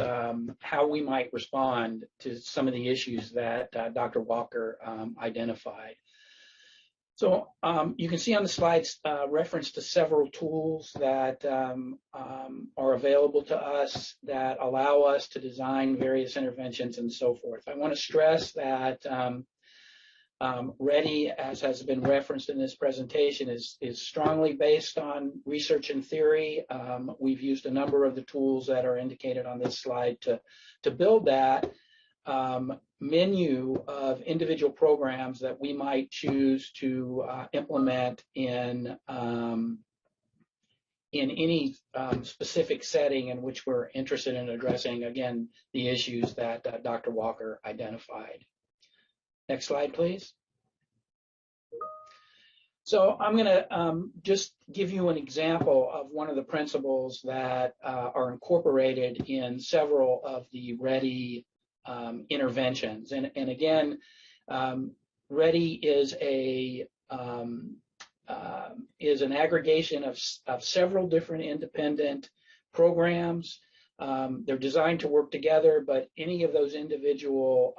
how we might respond to some of the issues that Dr. Walker identified. So you can see on the slides reference to several tools that are available to us that allow us to design various interventions and so forth. I want to stress that READY, as has been referenced in this presentation, is strongly based on research and theory. We've used a number of the tools that are indicated on this slide to build that menu of individual programs that we might choose to implement in any specific setting in which we're interested in addressing, again, the issues that Dr. Walker identified. Next slide, please. So I'm going to just give you an example of one of the principles that are incorporated in several of the READY interventions. And again, READY is an aggregation of several different independent programs. They're designed to work together, but any of those individual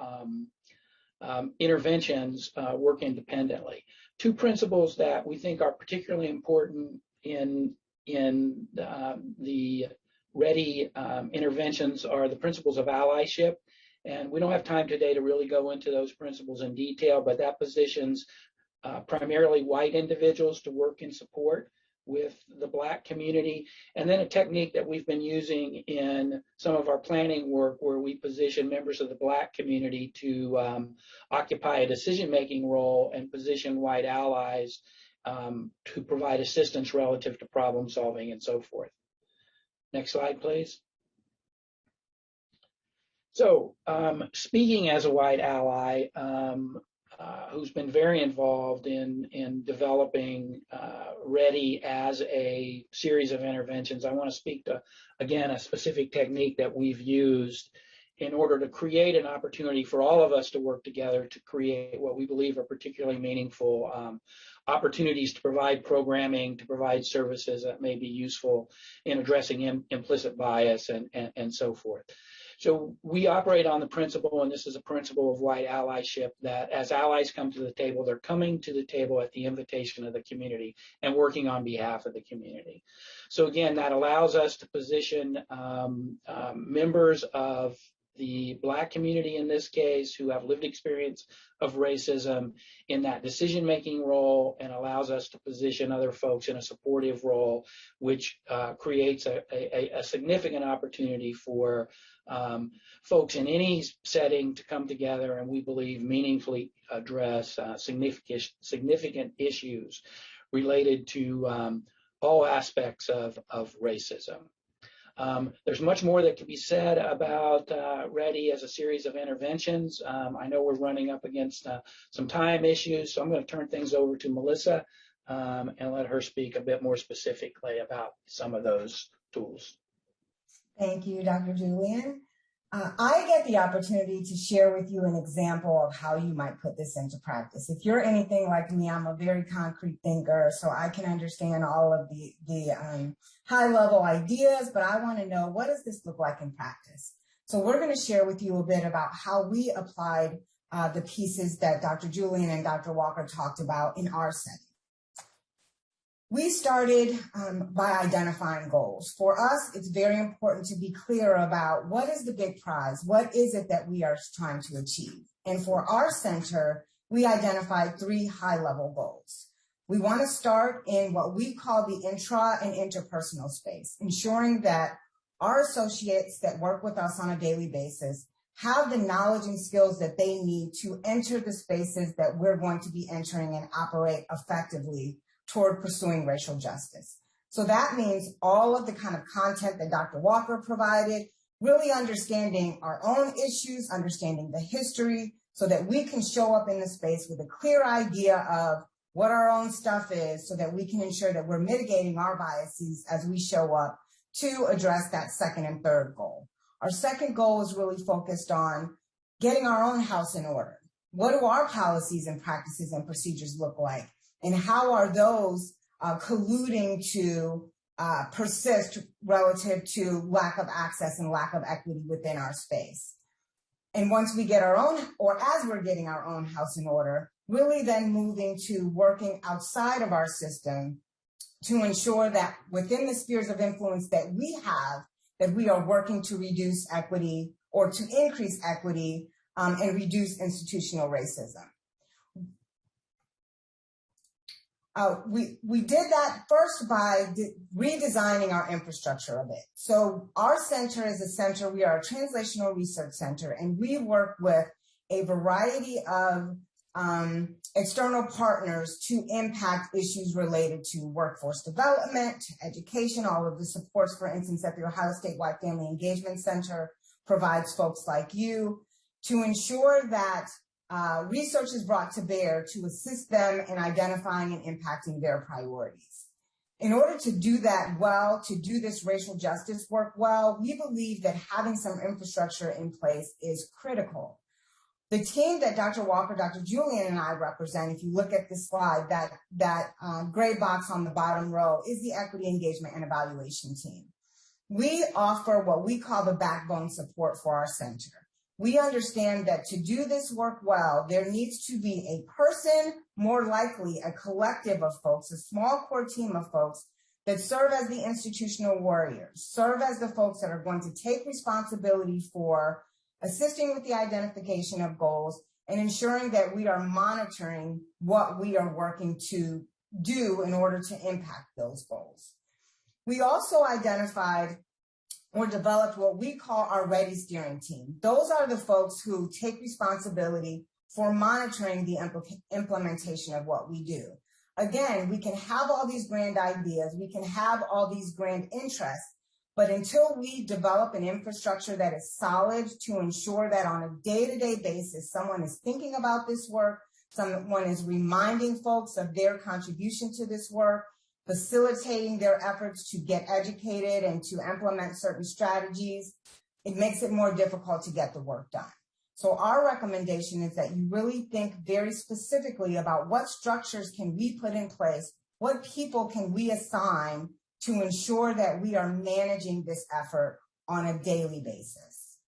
interventions work independently. Two principles that we think are particularly important in the READY interventions are the principles of allyship. And we don't have time today to really go into those principles in detail, but that positions primarily white individuals to work in support with the Black community. And then a technique that we've been using in some of our planning work where we position members of the Black community to occupy a decision-making role and position white allies to provide assistance relative to problem solving and so forth. Next slide, please. So speaking as a white ally who's been very involved in developing READY as a series of interventions, I want to speak to, again, a specific technique that we've used in order to create an opportunity for all of us to work together to create what we believe are particularly meaningful opportunities to provide programming, to provide services that may be useful in addressing implicit bias and so forth. So we operate on the principle, and this is a principle of white allyship, that as allies come to the table, they're coming to the table at the invitation of the community and working on behalf of the community. So again, that allows us to position members of the Black community in this case who have lived experience of racism in that decision-making role, and allows us to position other folks in a supportive role, which creates a significant opportunity for folks in any setting to come together and we believe meaningfully address significant issues related to all aspects of racism. There's much more that can be said about READY as a series of interventions. I know we're running up against some time issues, so I'm going to turn things over to Melissa and let her speak a bit more specifically about some of those tools. Thank you, Dr. Julian. I get the opportunity to share with you an example of how you might put this into practice. If you're anything like me, I'm a very concrete thinker, so I can understand all of the high-level ideas, but I want to know, what does this look like in practice? So we're going to share with you a bit about how we applied the pieces that Dr. Julian and Dr. Walker talked about in our setting. We started by identifying goals. For us, it's very important to be clear about what is the big prize, what is it that we are trying to achieve. And for our center, we identified 3 high-level goals. We want to start in what we call the intra and interpersonal space, ensuring that our associates that work with us on a daily basis have the knowledge and skills that they need to enter the spaces that we're going to be entering and operate effectively toward pursuing racial justice. So that means all of the kind of content that Dr. Walker provided, really understanding our own issues, understanding the history, so that we can show up in the space with a clear idea of what our own stuff is, so that we can ensure that we're mitigating our biases as we show up to address that second and third goal. Our second goal is really focused on getting our own house in order. What do our policies and practices and procedures look like? And how are those colluding to persist relative to lack of access and lack of equity within our space? And once we get our own, or as we're getting our own house in order, really then moving to working outside of our system to ensure that within the spheres of influence that we have, that we are working to reduce equity or to increase equity and reduce institutional racism. We did that first by redesigning our infrastructure a bit. So our center is a center, we are a translational research center, and we work with a variety of external partners to impact issues related to workforce development, education, all of the supports, for instance, that the Ohio State White Family Engagement Center provides folks like you, to ensure that research is brought to bear to assist them in identifying and impacting their priorities. In order to do that well, to do this racial justice work well, we believe that having some infrastructure in place is critical. The team that Dr. Walker, Dr. Julian, and I represent, if you look at the slide, that gray box on the bottom row is the Equity Engagement and Evaluation team. We offer what we call the backbone support for our center. We understand that to do this work well, there needs to be a person, more likely a collective of folks, a small core team of folks that serve as the institutional warriors, serve as the folks that are going to take responsibility for assisting with the identification of goals and ensuring that we are monitoring what we are working to do in order to impact those goals. We also identified or developed what we call our Ready Steering Team. Those are the folks who take responsibility for monitoring the implementation of what we do. Again, we can have all these grand ideas, we can have all these grand interests, but until we develop an infrastructure that is solid to ensure that on a day-to-day basis, someone is thinking about this work, someone is reminding folks of their contribution to this work, facilitating their efforts to get educated and to implement certain strategies, it makes it more difficult to get the work done. So our recommendation is that you really think very specifically about what structures can we put in place, what people can we assign to ensure that we are managing this effort on a daily basis.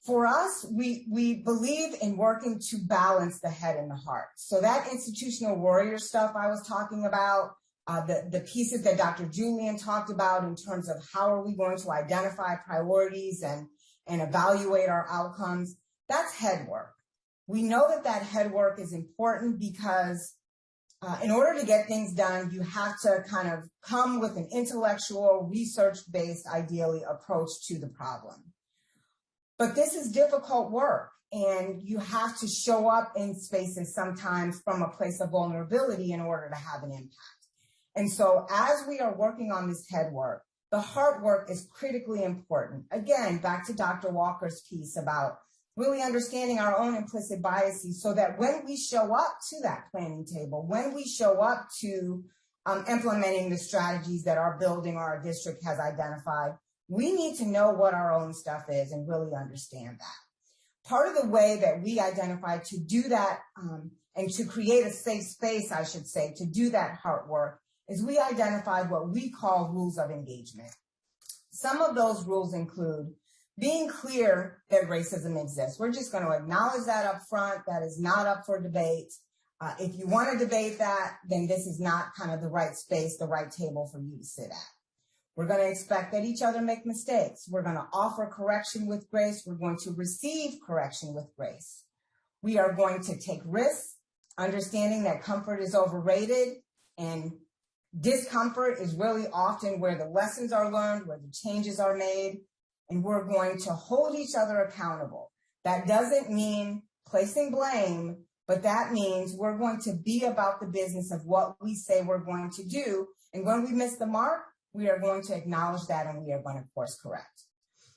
For us, we believe in working to balance the head and the heart. So that institutional warrior stuff I was talking about, the pieces that Dr. Julian talked about in terms of how are we going to identify priorities and evaluate our outcomes, that's head work. We know that that head work is important because in order to get things done, you have to kind of come with an intellectual, research-based, ideally, approach to the problem. But this is difficult work, and you have to show up in spaces sometimes from a place of vulnerability in order to have an impact. And so as we are working on this head work, the heart work is critically important. Again, back to Dr. Walker's piece about really understanding our own implicit biases so that when we show up to that planning table, when we show up to implementing the strategies that our building or our district has identified, we need to know what our own stuff is and really understand that. Part of the way that we identify to do that and to create a safe space, I should say, to do that heart work is we identified what we call rules of engagement. Some of those rules include being clear that racism exists. We're just going to acknowledge that up front. That is not up for debate. If you want to debate that, then this is not kind of the right space, the right table for you to sit at. We're going to expect that each other make mistakes. We're going to offer correction with grace. We're going to receive correction with grace. We are going to take risks, understanding that comfort is overrated, and Discomfort is really often where the lessons are learned, where the changes are made, and we're going to hold each other accountable. That doesn't mean placing blame, but that means we're going to be about the business of what we say we're going to do. And when we miss the mark, we are going to acknowledge that and we are going to course correct.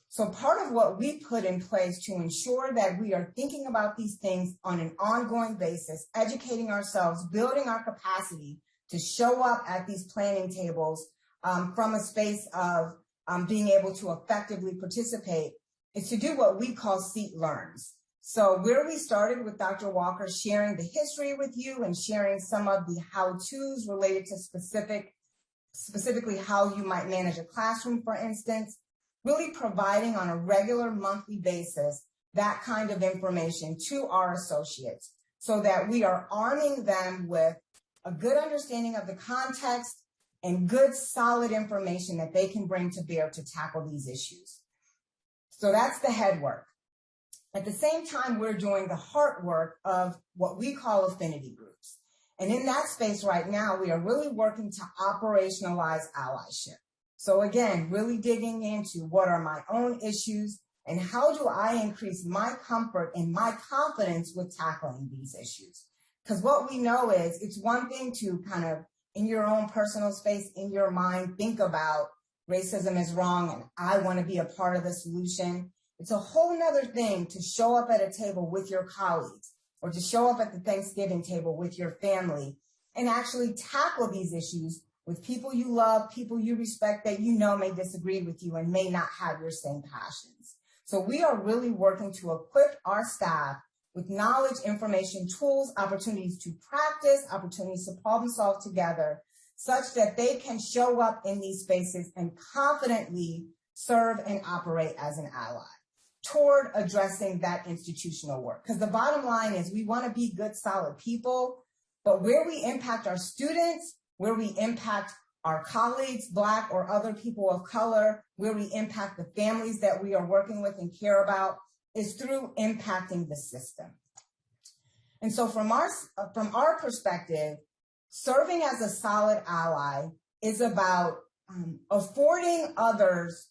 So part of what we put in place to ensure that we are thinking about these things on an ongoing basis, educating ourselves, building our capacity to show up at these planning tables from a space of being able to effectively participate, is to do what we call seat learns. So where we started with Dr. Walker sharing the history with you and sharing some of the how-tos related to specifically how you might manage a classroom, for instance, really providing on a regular monthly basis that kind of information to our associates so that we are arming them with a good understanding of the context and good solid information that they can bring to bear to tackle these issues. So that's the head work. At the same time, we're doing the heart work of what we call affinity groups. And in that space right now, we are really working to operationalize allyship. So again, really digging into what are my own issues and how do I increase my comfort and my confidence with tackling these issues? Because what we know is it's one thing to kind of in your own personal space, in your mind, think about racism is wrong and I want to be a part of the solution. It's a whole nother thing to show up at a table with your colleagues or to show up at the Thanksgiving table with your family and actually tackle these issues with people you love, people you respect that you know may disagree with you and may not have your same passions. So we are really working to equip our staff with knowledge, information, tools, opportunities to practice, opportunities to problem solve together, such that they can show up in these spaces and confidently serve and operate as an ally toward addressing that institutional work. Because the bottom line is we want to be good, solid people, but where we impact our students, where we impact our colleagues, Black or other people of color, where we impact the families that we are working with and care about, is through impacting the system. And so from our perspective, serving as a solid ally is about affording others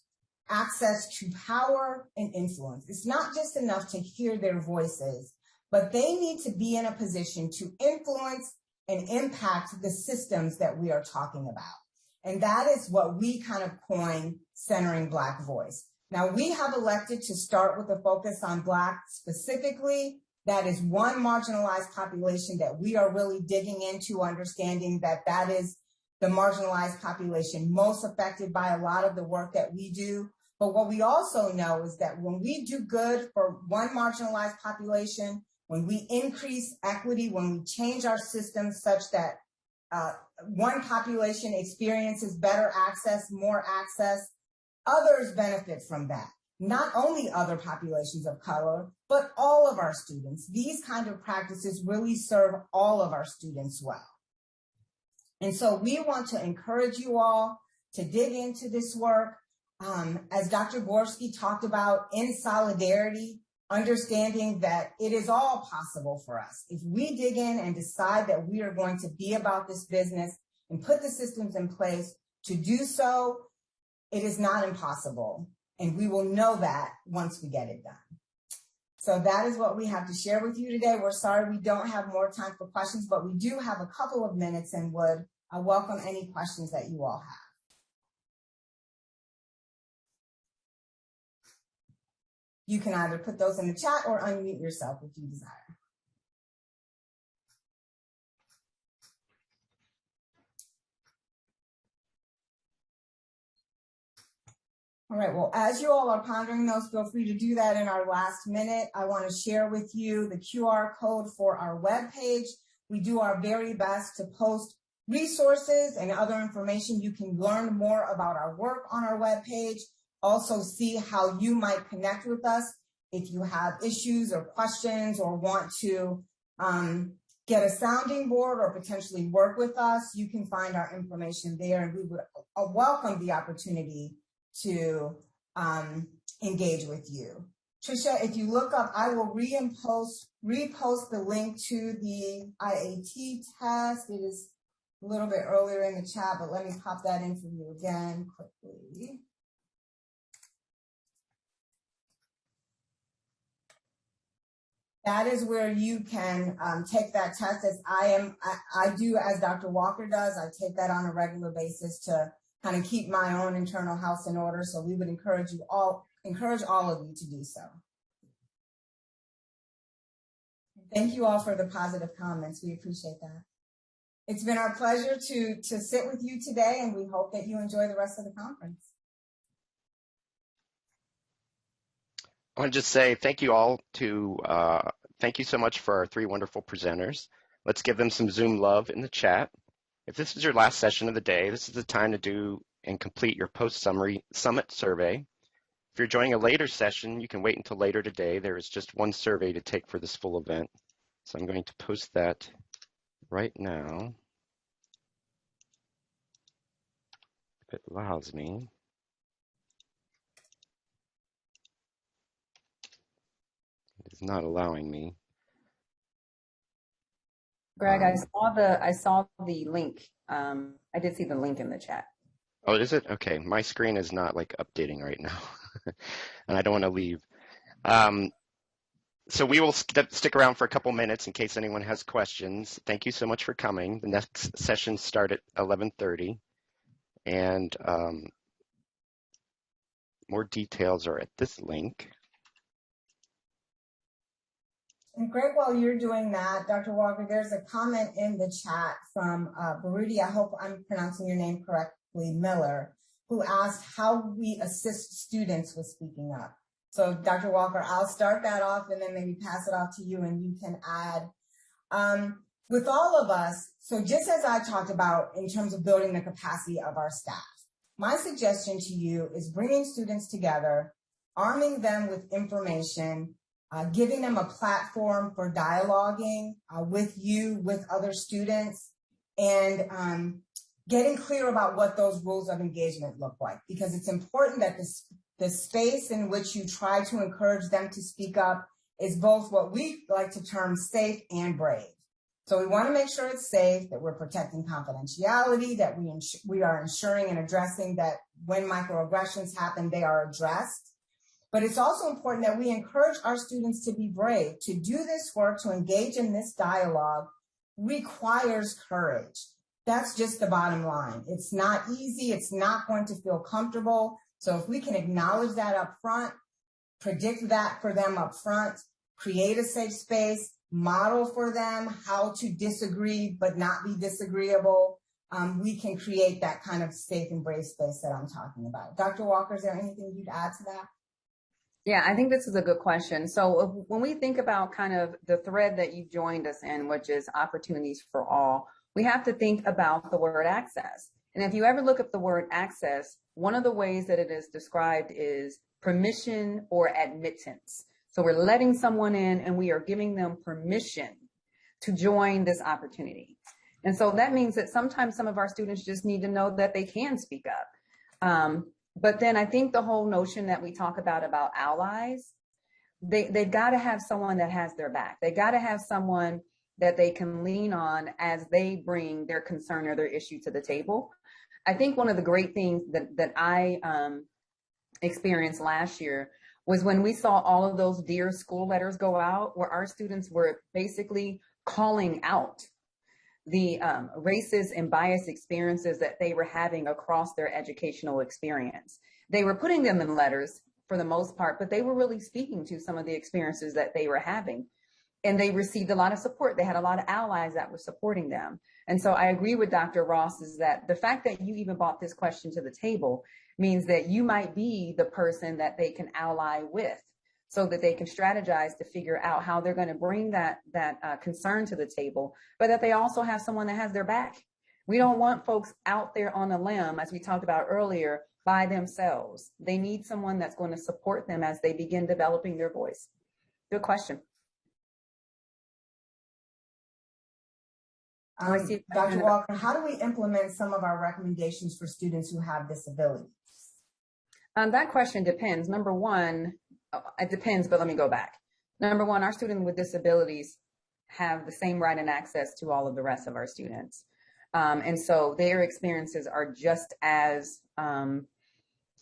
access to power and influence. It's not just enough to hear their voices, but they need to be in a position to influence and impact the systems that we are talking about. And that is what we kind of coin centering Black voice. Now, we have elected to start with a focus on Black specifically. That is one marginalized population that we are really digging into, understanding that that is the marginalized population most affected by a lot of the work that we do. But what we also know is that when we do good for one marginalized population, when we increase equity, when we change our systems such that one population experiences better access, more access, others benefit from that. Not only other populations of color, but all of our students. These kind of practices really serve all of our students well. And so we want to encourage you all to dig into this work. As Dr. Gorski talked about, in solidarity, understanding that it is all possible for us. If we dig in and decide that we are going to be about this business and put the systems in place to do so, it is not impossible. And we will know that once we get it done. So that is what we have to share with you today. We're sorry we don't have more time for questions, but we do have a couple of minutes and would welcome any questions that you all have. You can either put those in the chat or unmute yourself if you desire. All right, well, as you all are pondering those, feel free to do that in our last minute. I want to share with you the QR code for our webpage. We do our very best to post resources and other information. You can learn more about our work on our webpage. Also see how you might connect with us if you have issues or questions or want to get a sounding board or potentially work with us. You can find our information there, and we would welcome the opportunity to engage with you. Trisha, if you look up, I will repost the link to the IAT test. It is a little bit earlier in the chat, but let me pop that in for you again quickly. That is where you can take that test as I do as Dr. Walker does. I take that on a regular basis to kind of keep my own internal house in order. So we would encourage all of you to do so. Thank you all for the positive comments. We appreciate that. It's been our pleasure to sit with you today, and we hope that you enjoy the rest of the conference. I want to just say thank you all thank you so much for our 3 wonderful presenters. Let's give them some Zoom love in the chat. If this is your last session of the day, this is the time to do and complete your post-summary summit survey. If you're joining a later session, you can wait until later today. There is just 1 survey to take for this full event. So I'm going to post that right now, if it allows me. It is not allowing me. Greg, I saw the link. I did see the link in the chat. Oh, is it? Okay, my screen is not like updating right now, and I don't want to leave. So we will stick around for a couple minutes in case anyone has questions. Thank you so much for coming. The next session starts at 11:30, and more details are at this link. And Greg, while you're doing that, Dr. Walker, there's a comment in the chat from Barudi, I hope I'm pronouncing your name correctly, Miller, who asked how we assist students with speaking up. So Dr. Walker, I'll start that off and then maybe pass it off to you and you can add. With all of us, so just as I talked about in terms of building the capacity of our staff, my suggestion to you is bringing students together, arming them with information, giving them a platform for dialoguing with you, with other students, and getting clear about what those rules of engagement look like. Because it's important that the space in which you try to encourage them to speak up is both what we like to term safe and brave. So we want to make sure it's safe, that we're protecting confidentiality, that we are ensuring and addressing that when microaggressions happen, they are addressed. But it's also important that we encourage our students to be brave. To do this work, to engage in this dialogue, requires courage. That's just the bottom line. It's not easy. It's not going to feel comfortable. So if we can acknowledge that up front, predict that for them up front, create a safe space, model for them how to disagree but not be disagreeable, we can create that kind of safe and brave space that I'm talking about. Dr. Walker, is there anything you'd add to that? Yeah, I think this is a good question. So when we think about kind of the thread that you joined us in, which is opportunities for all, we have to think about the word access. And if you ever look up the word access, one of the ways that it is described is permission or admittance. So we're letting someone in and we are giving them permission to join this opportunity. And so that means that sometimes some of our students just need to know that they can speak up. But then I think the whole notion that we talk about allies, they've got to have someone that has their back. They got to have someone that they can lean on as they bring their concern or their issue to the table. I think one of the great things that I experienced last year was when we saw all of those Dear School letters go out, where our students were basically calling out the racist and biased experiences that they were having across their educational experience. They were putting them in letters for the most part, but they were really speaking to some of the experiences that they were having. And they received a lot of support. They had a lot of allies that were supporting them. And so I agree with Dr. Ross is that the fact that you even brought this question to the table means that you might be the person that they can ally with, so that they can strategize to figure out how they're going to bring that concern to the table, but that they also have someone that has their back. We don't want folks out there on a limb, as we talked about earlier, by themselves. They need someone that's going to support them as they begin developing their voice. Good question. Dr. Walker, how do we implement some of our recommendations for students who have disabilities? That question depends. Number one, it depends, but let me go back. Number one, our students with disabilities have the same right and access to all of the rest of our students. And so their experiences are just as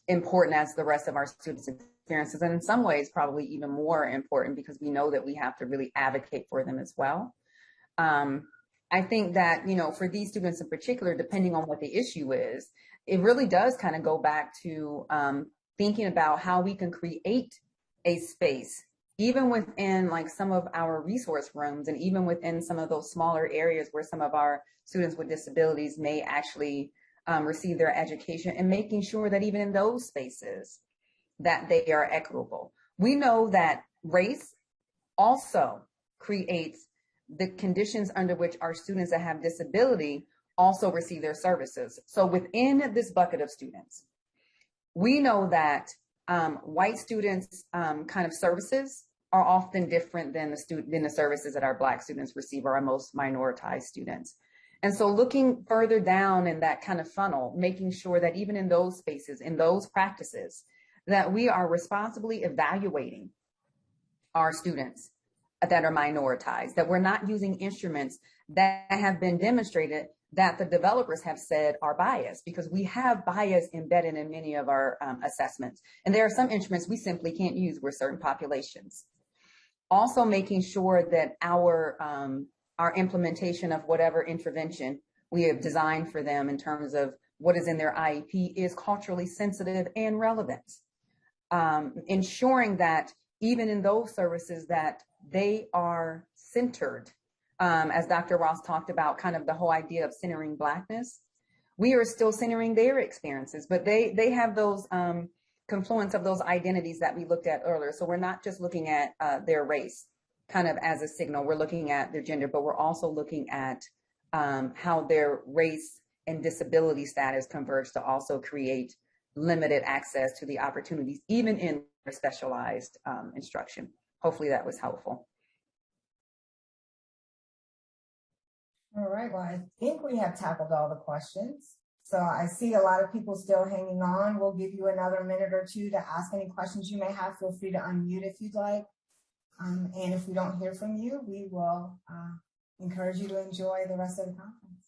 important as the rest of our students' experiences, and in some ways probably even more important, because we know that we have to really advocate for them as well. I think that, you know, for these students in particular, depending on what the issue is, it really does kind of go back to thinking about how we can create a space, even within like some of our resource rooms, and even within some of those smaller areas where some of our students with disabilities may actually receive their education, and making sure that even in those spaces that they are equitable. We know that race also creates the conditions under which our students that have disability also receive their services. So within this bucket of students, we know that white students' kind of services are often different than the services that our Black students receive, or our most minoritized students. And so looking further down in that kind of funnel, making sure that even in those spaces, in those practices, that we are responsibly evaluating our students that are minoritized, that we're not using instruments that have been demonstrated that the developers have said are biased, because we have bias embedded in many of our assessments. And there are some instruments we simply can't use with certain populations. Also making sure that our implementation of whatever intervention we have designed for them in terms of what is in their IEP is culturally sensitive and relevant. Ensuring that even in those services that they are centered, as Dr. Ross talked about, kind of the whole idea of centering Blackness, we are still centering their experiences, but they have those confluence of those identities that we looked at earlier. So we're not just looking at their race kind of as a signal, we're looking at their gender, but we're also looking at how their race and disability status converge to also create limited access to the opportunities, even in their specialized instruction. Hopefully that was helpful. All right, well, I think we have tackled all the questions. So I see a lot of people still hanging on. We'll give you another minute or two to ask any questions you may have. Feel free to unmute if you'd like. And if we don't hear from you, we will encourage you to enjoy the rest of the conference.